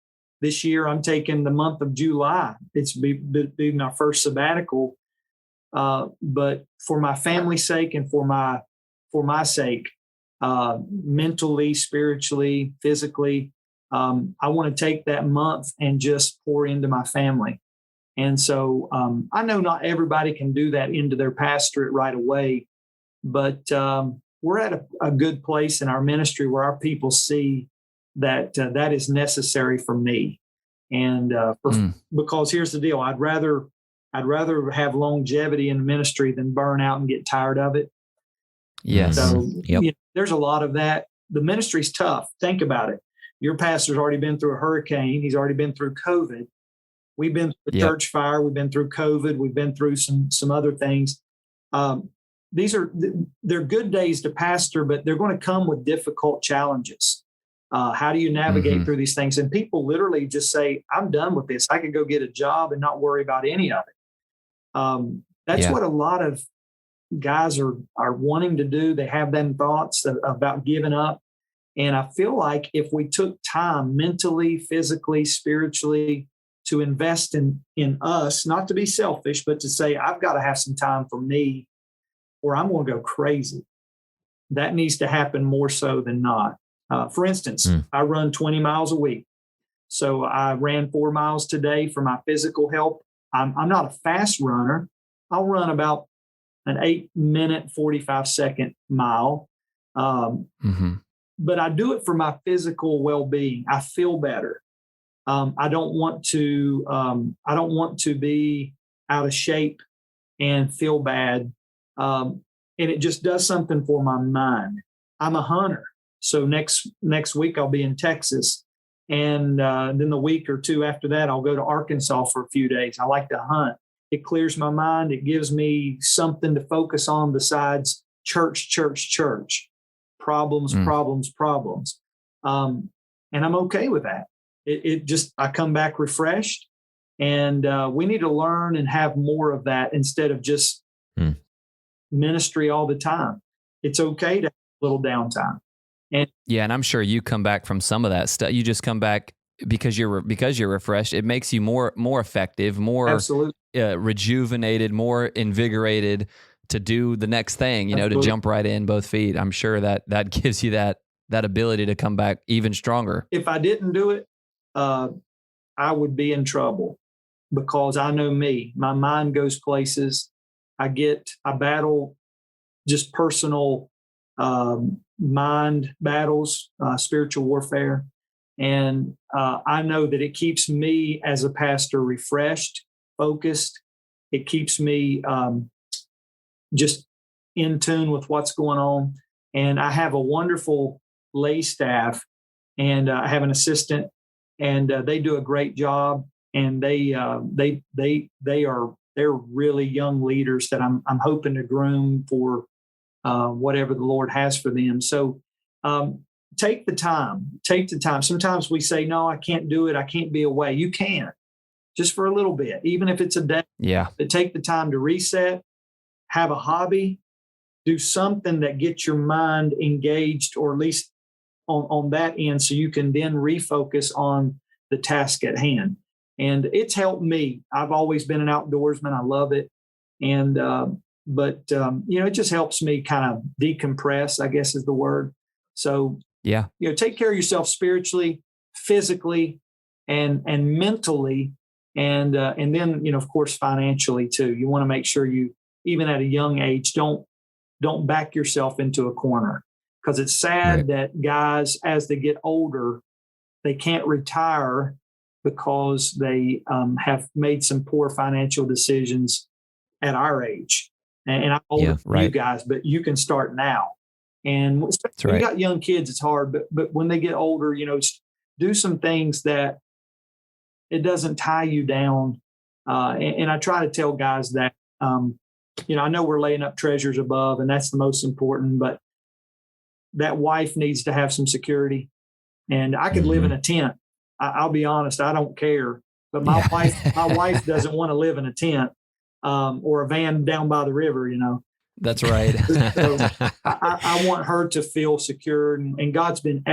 This year, I'm taking the month of July. It's been my first sabbatical. But for my family's sake and for my sake, mentally, spiritually, physically, I want to take that month and just pour into my family. And so I know not everybody can do that into their pastorate right away, but we're at a good place in our ministry where our people see that that is necessary for me. And because here's the deal, I'd rather have longevity in ministry than burn out and get tired of it. Yes. So there's a lot of that. The ministry's tough. Think about it. Your pastor's already been through a hurricane. He's already been through COVID. We've been through church fire. We've been through COVID. We've been through some other things. They're good days to pastor, but they're going to come with difficult challenges. How do you navigate through these things? And people literally just say, I'm done with this. I could go get a job and not worry about any of it. That's what a lot of guys are wanting to do. They have them thoughts about giving up. And I feel like if we took time mentally, physically, spiritually to invest in us, not to be selfish, but to say, I've got to have some time for me or I'm going to go crazy. That needs to happen more so than not. For instance, I run 20 miles a week. So I ran 4 miles today for my physical health. I'm not a fast runner. I'll run about an 8-minute, 45-second mile. But I do it for my physical well-being. I feel better. I don't want to be out of shape and feel bad. And it just does something for my mind. I'm a hunter. So next week I'll be in Texas. And then the week or two after that, I'll go to Arkansas for a few days. I like to hunt. It clears my mind. It gives me something to focus on besides church. Problems. And I'm okay with that. I come back refreshed, and we need to learn and have more of that instead of just ministry all the time. It's okay to have a little downtime. And I'm sure you come back from some of that stuff. You just come back because you're refreshed. It makes you more effective, more rejuvenated, more invigorated to do the next thing, to jump right in both feet. I'm sure that gives you that ability to come back even stronger. If I didn't do it, I would be in trouble because I know me. My mind goes places. I battle just personal mind battles, spiritual warfare. And I know that it keeps me as a pastor refreshed, focused. It keeps me just in tune with what's going on. And I have a wonderful lay staff, and I have an assistant, and they do a great job. And they're really young leaders that I'm hoping to groom for whatever the Lord has for them. So take the time. Sometimes we say, no, I can't do it. I can't be away. You can, just for a little bit, even if it's a day. Yeah. But take the time to reset, have a hobby, do something that gets your mind engaged, or at least on that end, so you can then refocus on the task at hand. And it's helped me. I've always been an outdoorsman. I love it. And, but it just helps me kind of decompress, I guess is the word. So, take care of yourself spiritually, physically, and mentally. And then, of course, financially too. You want to make sure you, even at a young age, don't back yourself into a corner, because it's sad that guys, as they get older, they can't retire because they have made some poor financial decisions at our age. And I'm older than you guys, but you can start now. And when you got young kids, it's hard. But when they get older, do some things that it doesn't tie you down. And I try to tell guys that I know we're laying up treasures above, and that's the most important, but that wife needs to have some security. And I could live in a tent. I'll be honest, I don't care. But my wife doesn't want to live in a tent or a van down by the river, That's right. So I want her to feel secure, and God's been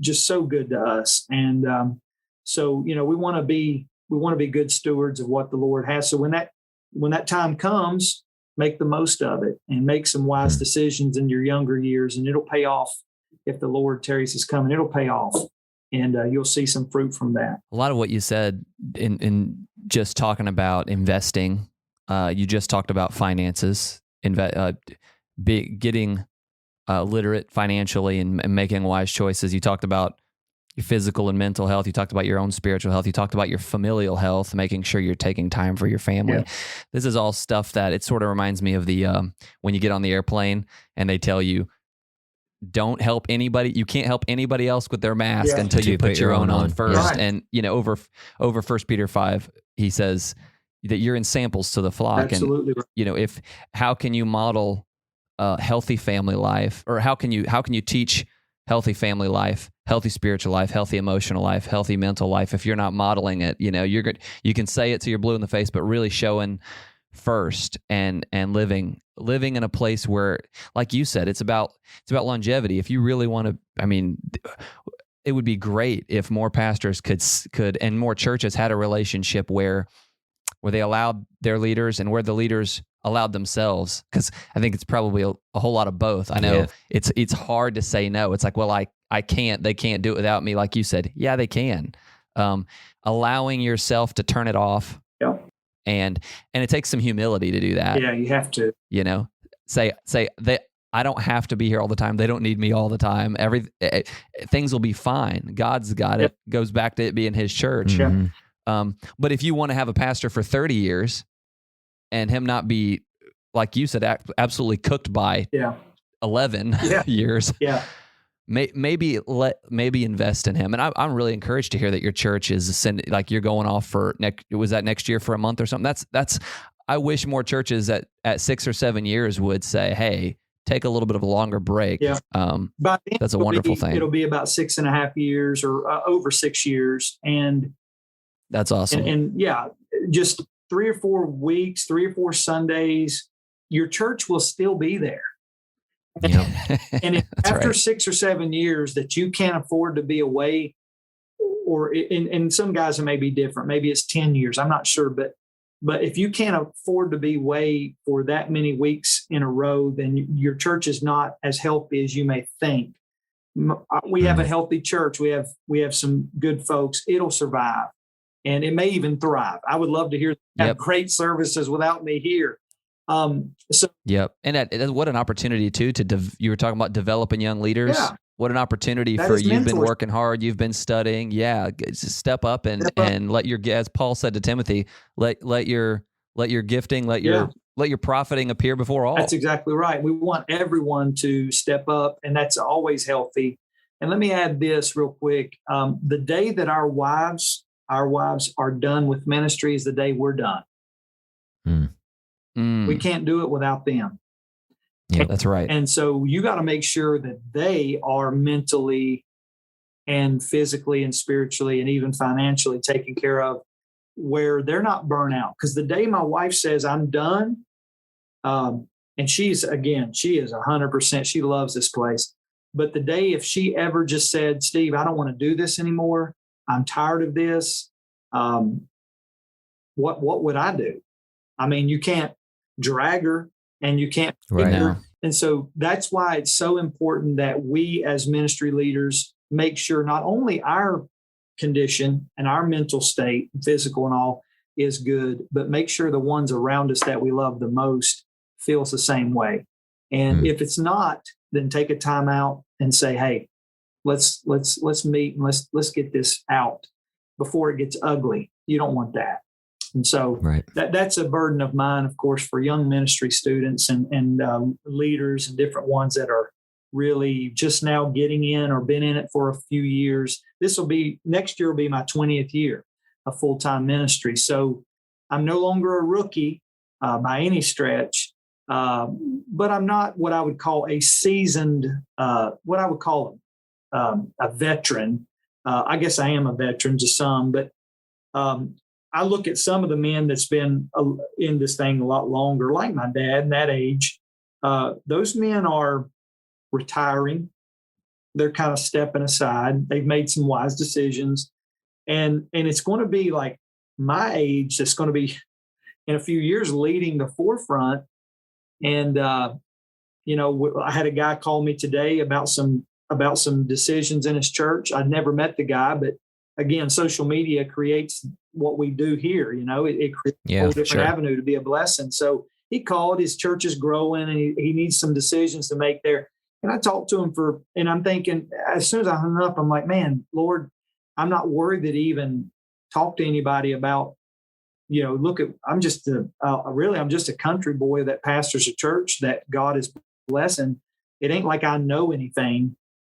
just so good to us. And so, we want to be good stewards of what the Lord has. So when that time comes, make the most of it and make some wise decisions in your younger years, and it'll pay off. If the Lord tarries is coming, it'll pay off, and you'll see some fruit from that. A lot of what you said in just talking about investing, you just talked about finances, getting literate financially and making wise choices. You talked about your physical and mental health. You talked about your own spiritual health. You talked about your familial health, making sure you're taking time for your family. Yeah. This is all stuff that it sort of reminds me of the when you get on the airplane and they tell you, don't help anybody. You can't help anybody else with their mask until you put your own on first. Right. And over 1 Peter 5, he says that you're in samples to the flock. Absolutely. And how can you model healthy family life, or how can you teach healthy family life, healthy spiritual life, healthy emotional life, healthy mental life if you're not modeling it? You're good. You can say it till you're blue in the face, but really showing first and living in a place where, like you said, it's about longevity. If you really want to, it would be great if more pastors could and more churches had a relationship where they allowed their leaders and where the leaders allowed themselves. Because I think it's probably a whole lot of both. I know it's hard to say no. It's like, well, I can't. They can't do it without me. Like you said, yeah, they can. Allowing yourself to turn it off. Yeah. And it takes some humility to do that. Yeah, you have to. Say that I don't have to be here all the time. They don't need me all the time. Things will be fine. God's got it. Goes back to it being His church. Mm-hmm. But if you want to have a pastor for 30 years and him not be, like you said, absolutely cooked by 11 years, maybe invest in him. And I'm really encouraged to hear that your church is like you're going off for next year for a month or something. That's I wish more churches at 6 or 7 years would say, hey, take a little bit of a longer break. Yeah. That's a wonderful thing. It'll be about 6.5 years or over 6 years. And that's awesome. And just 3 or 4 weeks, 3 or 4 Sundays, your church will still be there. And if after 6 or 7 years that you can't afford to be away, or and some guys it may be different, maybe it's 10 years, I'm not sure, but if you can't afford to be away for that many weeks in a row, then your church is not as healthy as you may think. We have a healthy church. We have some good folks. It'll survive, and it may even thrive. I would love to hear great services without me here. And what an opportunity too you were talking about developing young leaders. Yeah. What an opportunity for you've been working hard, you've been studying. Yeah, just step up and let your, as Paul said to Timothy, let your gifting, let your profiting appear before all. That's exactly right. We want everyone to step up, and that's always healthy. And let me add this real quick: the day that our wives are done with ministry is the day we're done. We can't do it without them. Yeah, that's right. And so you got to make sure that they are mentally and physically and spiritually and even financially taken care of, where they're not burnt out. Because the day my wife says I'm done, and she is 100%, she loves this place. But the day if she ever just said, Steve, I don't want to do this anymore, I'm tired of this, what would I do? You can't drag her, and you can't right now. And so that's why it's so important that we as ministry leaders make sure not only our condition and our mental state, physical and all, is good, but make sure the ones around us that we love the most feels the same way. And if it's not, then take a time out and say, hey, let's meet and let's get this out before it gets ugly. You don't want that. And so that's a burden of mine, of course, for young ministry students and leaders and different ones that are really just now getting in or been in it for a few years. Next year will be my 20th year of full-time ministry. So I'm no longer a rookie. by any stretch. But I'm not what I would call a seasoned, what I would call a veteran. I guess I am a veteran to some, but I look at some of the men that's been in this thing a lot longer, like my dad, that age. Those men are retiring. They're kind of stepping aside. They've made some wise decisions, and it's going to be like my age that's going to be in a few years leading the forefront. And I had a guy call me today about some decisions in his church. I'd never met the guy, but again, social media creates what we do here. It creates a whole different avenue to be a blessing. So he called, his church is growing, and he needs some decisions to make there. And I talked to him and I'm thinking, as soon as I hung up, I'm like, man, Lord, I'm not worried to even talk to anybody about, I'm just a country boy that pastors a church that God is blessing. It ain't like I know anything.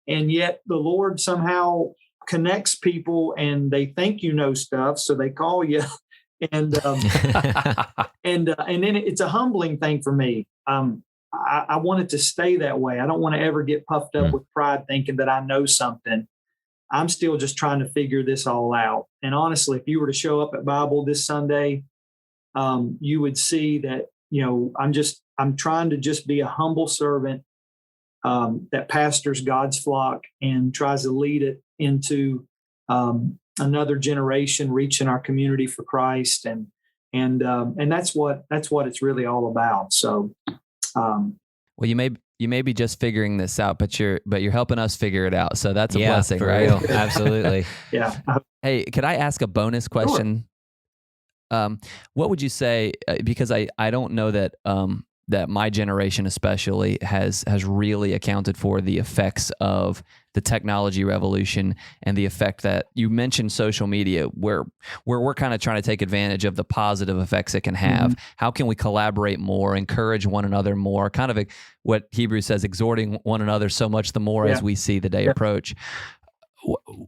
And yet the Lord somehow connects people, and they think you know stuff, so they call you. And and then it's a humbling thing for me. I want it to stay that way. I don't want to ever get puffed up with pride thinking that I know something. I'm still just trying to figure this all out. And honestly, if you were to show up at Bible this Sunday, you would see that, I'm trying to just be a humble servant that pastors God's flock and tries to lead it into another generation, reaching our community for Christ. And that's what it's really all about. So, well, you may be just figuring this out, but you're helping us figure it out. So that's a blessing, for right? Real. Absolutely. Yeah. Hey, could I ask a bonus question? Sure. What would you say? Because I don't know that that my generation especially has really accounted for the effects of the technology revolution and the effect that you mentioned social media, where we're kind of trying to take advantage of the positive effects it can have. Mm-hmm. How can we collaborate more, encourage one another more, kind of what Hebrews says, exhorting one another so much the more as we see the day approach.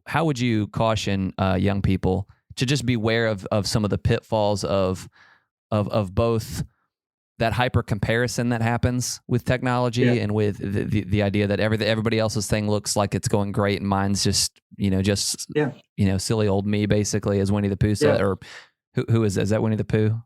How would you caution young people to just beware of some of the pitfalls of both that hyper comparison that happens with technology and with the idea that everybody else's thing looks like it's going great and mine's just silly old me, basically, as Winnie the Pooh said, or who is that Winnie the Pooh?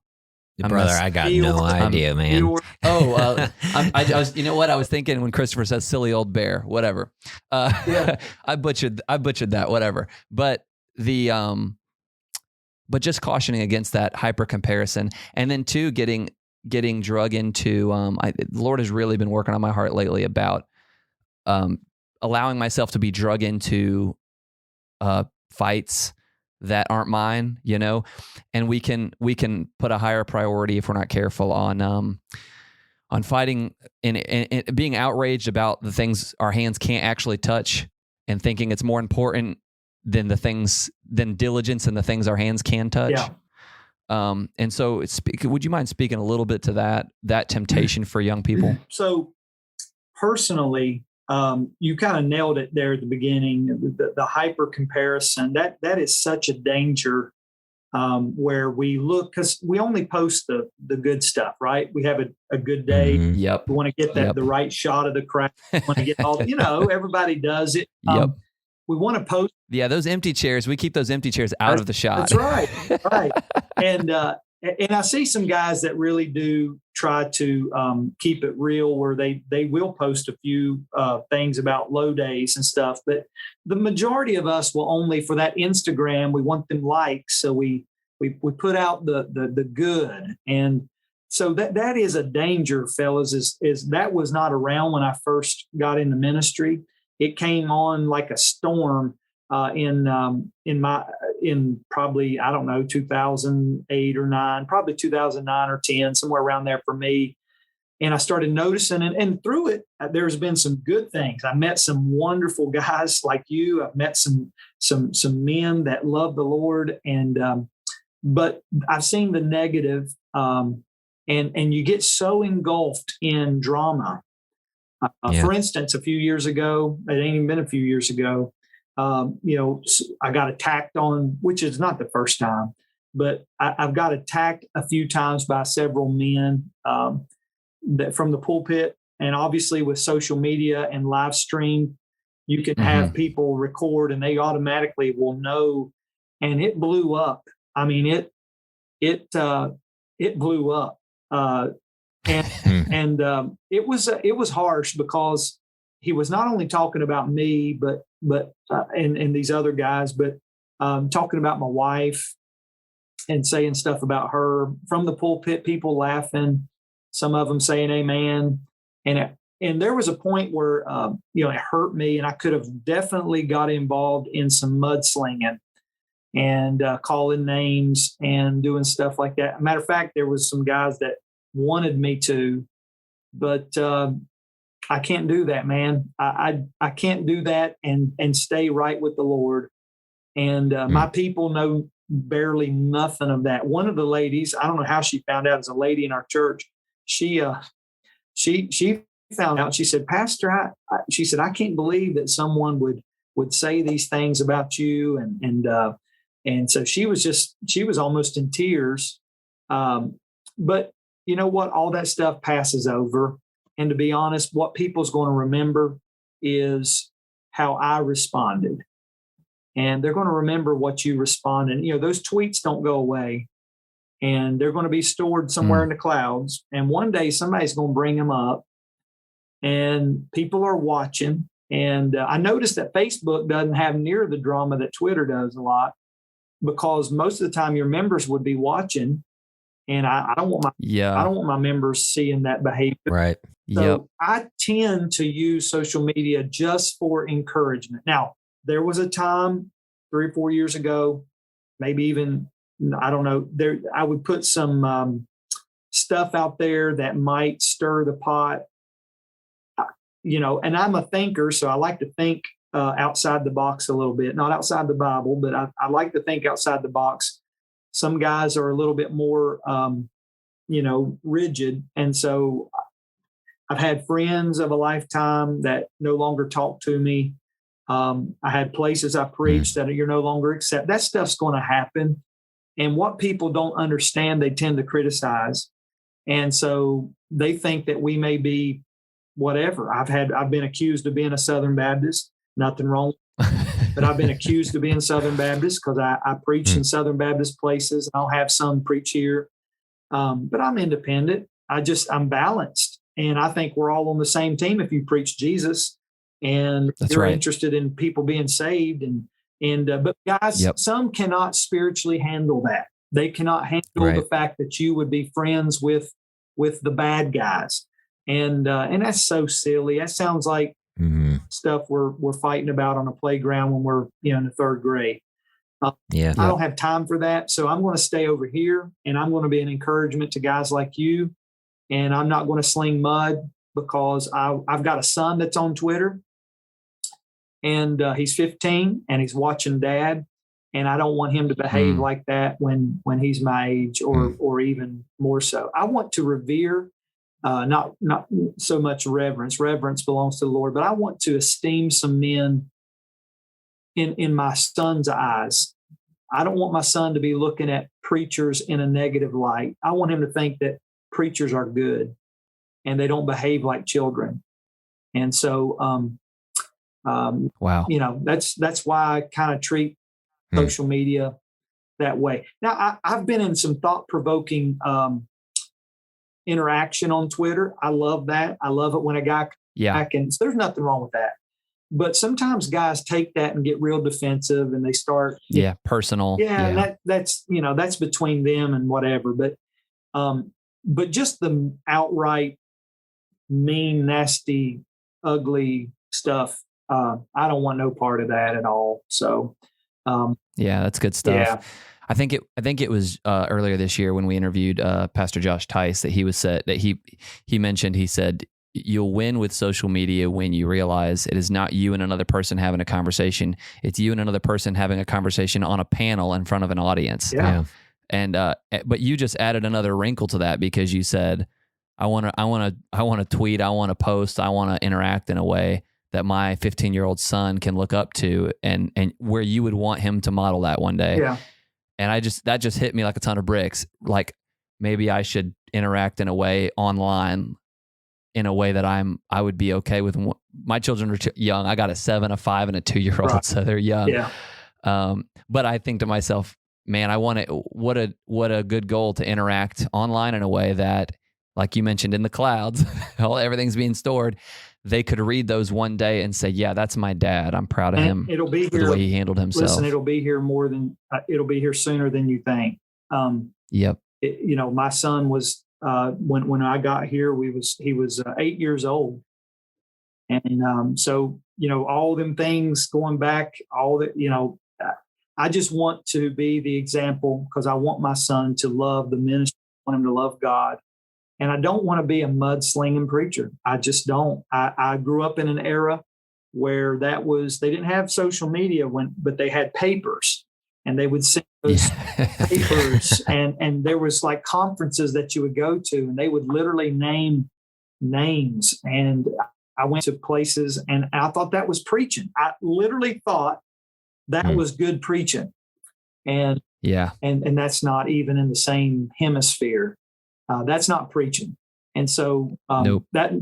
Brother, I got no idea, man. I was, I was thinking when Christopher says silly old bear, whatever. I butchered that, whatever. But but just cautioning against that hyper comparison, and then two, getting drug into, the Lord has really been working on my heart lately about allowing myself to be drug into fights that aren't mine, and we can put a higher priority if we're not careful on fighting and being outraged about the things our hands can't actually touch, and thinking it's more important than diligence in the things our hands can touch. Yeah. And so would you mind speaking a little bit to that temptation for young people? So personally, you kind of nailed it there at the beginning, the hyper comparison. That is such a danger, where we look, because we only post the good stuff, right? We have a good day. Mm-hmm. Yep. We want to get the right shot of the crowd. We want to get all, everybody does it. Yep. We want to post. Yeah, those empty chairs, we keep those empty chairs out of the shot. That's right. Right. And I see some guys that really do try to keep it real, where they will post a few things about low days and stuff. But the majority of us will only, for that Instagram, we want them likes. So we put out the good. And so that is a danger, fellas, is that was not around when I first got into ministry. It came on like a storm in probably, I don't know, 2008 or 9, probably 2009 or 10, somewhere around there for me. And I started noticing, and through it, there's been some good things. I met some wonderful guys like you. I've met some men that love the Lord, but I've seen the negative, and you get so engulfed in drama. For instance, a few years ago, it ain't even been a few years ago, I got attacked on, which is not the first time, but I've got attacked a few times by several men that from the pulpit, and obviously with social media and live stream, you can have people record and they automatically will know. And it blew up. I mean, it blew up, and it was harsh because he was not only talking about me, but and these other guys, but talking about my wife and saying stuff about her from the pulpit. People laughing, some of them saying amen, and there was a point where it hurt me, and I could have definitely got involved in some mudslinging and calling names and doing stuff like that. Matter of fact, there was some guys that wanted me to, but I can't do that, man. I can't do that and stay right with the Lord. And my people know barely nothing of that. One of the ladies, I don't know how she found out, as a lady in our church, she found out. She said, Pastor, she said, I can't believe that someone would say these things about you, and so she was almost in tears. But you know what? All that stuff passes over. And to be honest, what people's going to remember is how I responded. And they're going to remember what you responded. Those tweets don't go away, and they're going to be stored somewhere in the clouds. And one day somebody's going to bring them up, and people are watching. And I noticed that Facebook doesn't have near the drama that Twitter does a lot, because most of the time your members would be watching, and I don't want my members seeing that behavior. Right. So I tend to use social media just for encouragement. Now, there was a time 3 or 4 years ago, maybe even, I don't know, I would put some stuff out there that might stir the pot, and I'm a thinker, so I like to think outside the box a little bit, not outside the Bible, but I like to think outside the box. Some guys are a little bit more, rigid. And so I've had friends of a lifetime that no longer talk to me. I had places I preached that you're no longer accept. That stuff's going to happen. And what people don't understand, they tend to criticize. And so they think that we may be whatever. I've been accused of being a Southern Baptist. Nothing wrong. But I've been accused of being Southern Baptist because I preach in Southern Baptist places, and I'll have some preach here. But I'm independent. I'm balanced. And I think we're all on the same team if you preach Jesus and you're interested in people being saved. But guys, some cannot spiritually handle that. They cannot handle the fact that you would be friends with the bad guys. And that's so silly. That sounds like stuff we're fighting about on a playground when we're in the third grade. I don't have time for that. So I'm going to stay over here, and I'm going to be an encouragement to guys like you. And I'm not going to sling mud, because I've got a son that's on Twitter, and he's 15 and he's watching Dad. And I don't want him to behave like that when he's my age or even more so. I want to revere, not so much reverence. Reverence belongs to the Lord, but I want to esteem some men in my son's eyes. I don't want my son to be looking at preachers in a negative light. I want him to think that preachers are good and they don't behave like children. And so, that's why I kind of treat social media that way. Now, I've been in some thought-provoking interaction on Twitter. I love that. I love it when a guy comes back, and there's nothing wrong with that. But sometimes guys take that and get real defensive, and they start personal. And that's between them and whatever. But just the outright mean, nasty, ugly stuff, I don't want no part of that at all. So that's good stuff. Yeah. I think it was earlier this year when we interviewed Pastor Josh Tice that he said, you'll win with social media when you realize it is not you and another person having a conversation. It's you and another person having a conversation on a panel in front of an audience. Yeah. And but you just added another wrinkle to that, because you said, I want to tweet, I want to post, I want to interact in a way that my 15-year-old son can look up to, and where you would want him to model that one day. Yeah. And that just hit me like a ton of bricks. Like maybe I should interact in a way online in a way that I would be okay with. My children are young. I got a 7, a 5, and a 2-year-old, Right. so they're young. Yeah. But I think to myself, man, I want to, what a good goal to interact online in a way that, like you mentioned, in the clouds, everything's being stored. They could read those one day and say, yeah, that's my dad. I'm proud of him. It'll be for here. The way he handled himself. Listen, it'll be here it'll be here sooner than you think. Yep. My son was, when I got here, he was 8 years old. And so, all them things going back, all that, I just want to be the example because I want my son to love the ministry, I want him to love God. And I don't want to be a mudslinging preacher. I just don't. I grew up in an era where they didn't have social media but they had papers, and they would send those papers, and there was like conferences that you would go to, and they would literally name names. And I went to places, and I thought that was preaching. I literally thought that was good preaching. And that's not even in the same hemisphere. That's not preaching. And so nope. that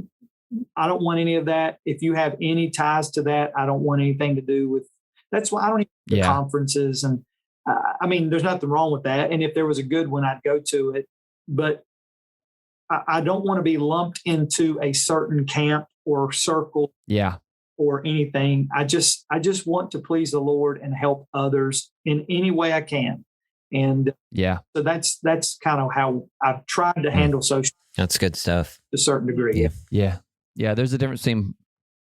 I don't want any of that. If you have any ties to that, I don't want anything to do with. That's why I don't even go to conferences. And there's nothing wrong with that. And if there was a good one, I'd go to it. But I don't want to be lumped into a certain camp or circle. Yeah. Or anything. I just want to please the Lord and help others in any way I can. And so that's kind of how I've tried to handle social. That's good stuff. To a certain degree. Yeah. There's a difference between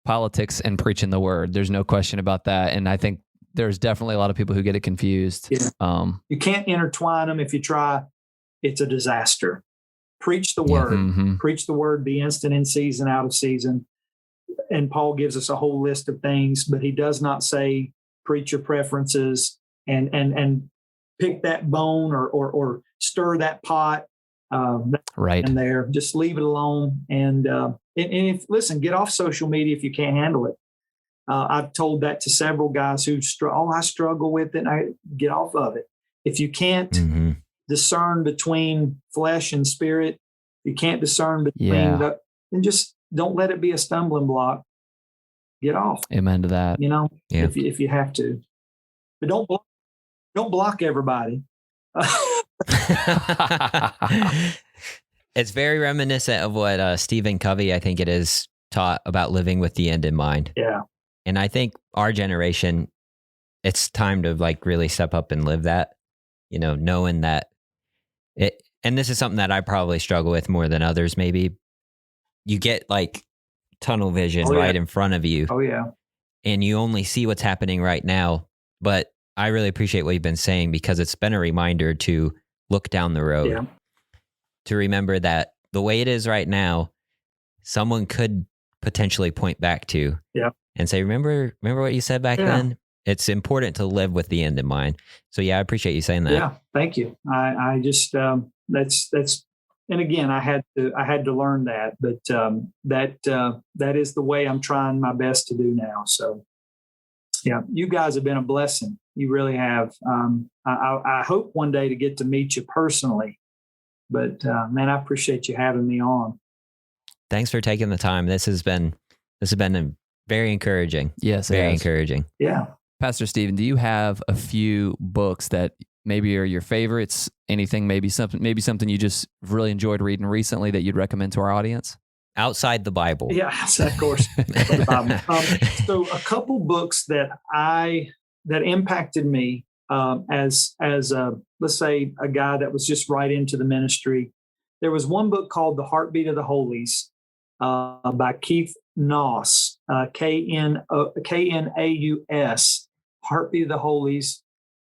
politics and preaching the word. There's no question about that. And I think there's definitely a lot of people who get it confused. Yeah. You can't intertwine them. If you try, it's a disaster. Preach the word. Mm-hmm. Preach the word. Be instant in season, out of season. And Paul gives us a whole list of things, but he does not say preach your preferences and pick that bone or stir that pot. Right. And there, just leave it alone. And listen, get off social media if you can't handle it. I've told that to several guys who I struggle with it. And I get off of it. If you can't discern between flesh and spirit, you can't discern between then just don't let it be a stumbling block. Get off. Amen to that. If you have to, but don't block everybody. It's very reminiscent of what Stephen Covey, I think it is, taught about living with the end in mind. Yeah. And I think our generation, it's time to like really step up and live that, knowing that it, and this is something that I probably struggle with more than others. Maybe you get like tunnel vision right in front of you. Oh yeah. And you only see what's happening right now. But I really appreciate what you've been saying, because it's been a reminder to look down the road, to remember that the way it is right now, someone could potentially point back to and say, remember what you said back then? It's important to live with the end in mind. So I appreciate you saying that. Yeah. Thank you. I just, that's, and again, I had to learn that, but that is the way I'm trying my best to do now. So you guys have been a blessing. You really have. I hope one day to get to meet you personally, but man, I appreciate you having me on. Thanks for taking the time. This has been very encouraging. Yes. Very encouraging. Yeah. Pastor Stephen, do you have a few books that maybe are your favorites? Anything, maybe something you just really enjoyed reading recently that you'd recommend to our audience? Outside the Bible. Yeah, of course. The Bible. So a couple books that impacted me as let's say a guy that was just right into the ministry. There was one book called The Heartbeat of the Holies by Keith Noss, Knaus, Heartbeat of the Holies.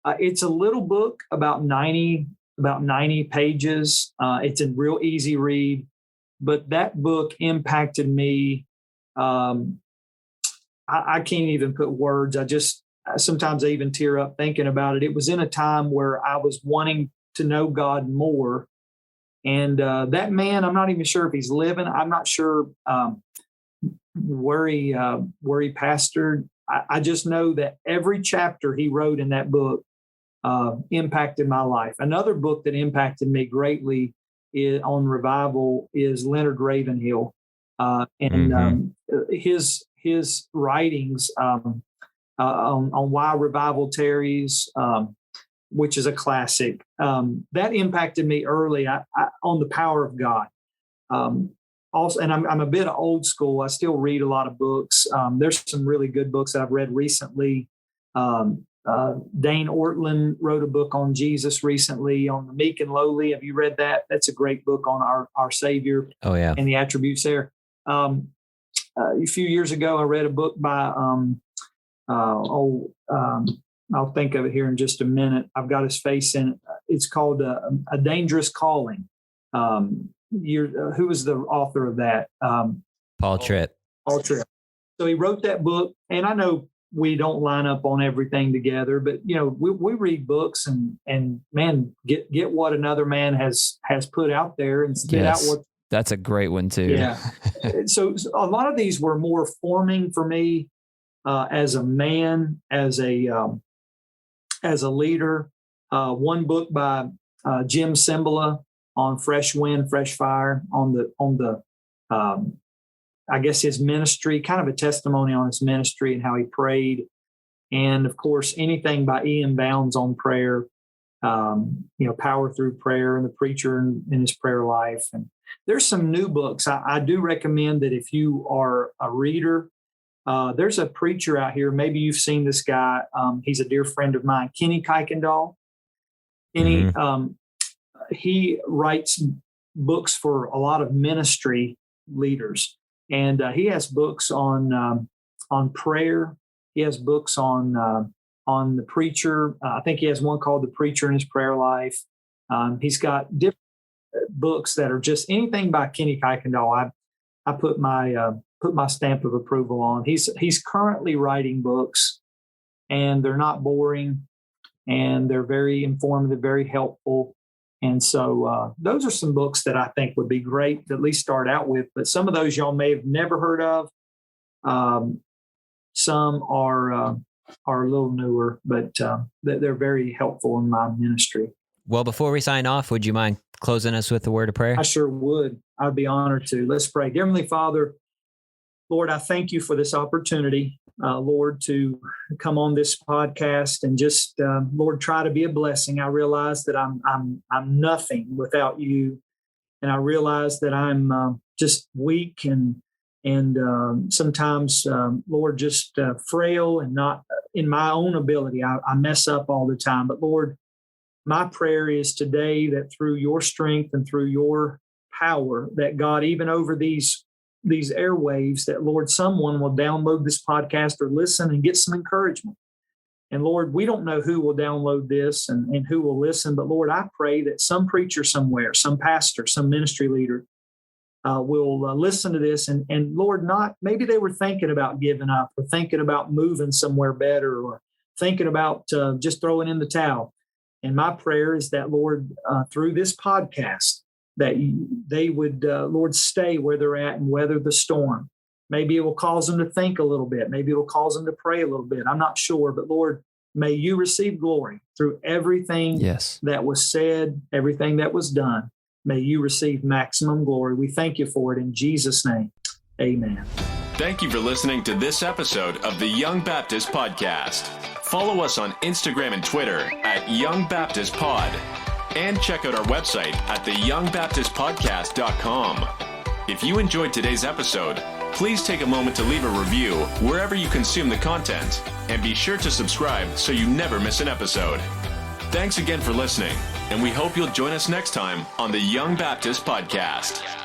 It's a little book, about 90 pages. It's a real easy read, but that book impacted me. I can't even put words. Sometimes I even tear up thinking about it. It was in a time where I was wanting to know God more. And that man, I'm not even sure if he's living. I'm not sure where he pastored. I just know that every chapter he wrote in that book impacted my life. Another book that impacted me greatly on revival is Leonard Ravenhill, and his writings on why revival tarries, which is a classic. That impacted me early on the power of God. Also, and I'm a bit old school. I still read a lot of books. There's some really good books that I've read recently. Dane Ortlund wrote a book on Jesus recently, on the meek and lowly. Have you read that? That's a great book on our Savior. Oh, yeah. And the attributes there. A few years ago, I read a book by, I'll think of it here in just a minute. I've got his face in it. It's called A Dangerous Calling. Who was the author of that? Paul Tripp. Paul Tripp. So he wrote that book, and I know we don't line up on everything together, but we read books and man, get what another man has put out there and spit out what. That's a great one too. Yeah. So a lot of these were more forming for me as a man, as a leader. One book by Jim Cymbala on Fresh Wind, Fresh Fire, on the I guess his ministry, kind of a testimony on his ministry and how he prayed. And of course, anything by Ian Bounds on prayer, Power Through Prayer, and the preacher in his prayer life. And there's some new books. I do recommend that if you are a reader, there's a preacher out here. Maybe you've seen this guy. He's a dear friend of mine, Kenny Kuykendall. Kenny, he writes books for a lot of ministry leaders. And he has books on prayer. He has books on the preacher. I think he has one called The Preacher in His Prayer Life. He's got different books that are just anything by Kenny Kuykendall. I put my stamp of approval on. He's currently writing books, and they're not boring, and they're very informative, very helpful. And so those are some books that I think would be great to at least start out with. But some of those y'all may have never heard of. Some are a little newer, but they're very helpful in my ministry. Well, before we sign off, would you mind closing us with a word of prayer? I sure would. I'd be honored to. Let's pray. Dear Heavenly Father, Lord, I thank you for this opportunity, Lord, to come on this podcast and just, Lord, try to be a blessing. I realize that I'm nothing without you, and I realize that I'm just weak and sometimes, Lord, just frail and not in my own ability. I mess up all the time. But Lord, my prayer is today that through your strength and through your power, that God, even over these airwaves, that Lord, someone will download this podcast or listen and get some encouragement. And Lord, we don't know who will download this and who will listen, but Lord, I pray that some preacher somewhere, some pastor, some ministry leader will listen to this and Lord, maybe they were thinking about giving up or thinking about moving somewhere better or thinking about just throwing in the towel. And my prayer is that, Lord, through this podcast, that they would, Lord, stay where they're at and weather the storm. Maybe it will cause them to think a little bit. Maybe it will cause them to pray a little bit. I'm not sure. But Lord, may you receive glory through everything that was said, everything that was done. May you receive maximum glory. We thank you for it in Jesus' name. Amen. Thank you for listening to this episode of the Young Baptist Podcast. Follow us on Instagram and Twitter at Young Baptist Pod. And check out our website at theyoungbaptistpodcast.com. If you enjoyed today's episode, please take a moment to leave a review wherever you consume the content, and be sure to subscribe so you never miss an episode. Thanks again for listening, and we hope you'll join us next time on the Young Baptist Podcast.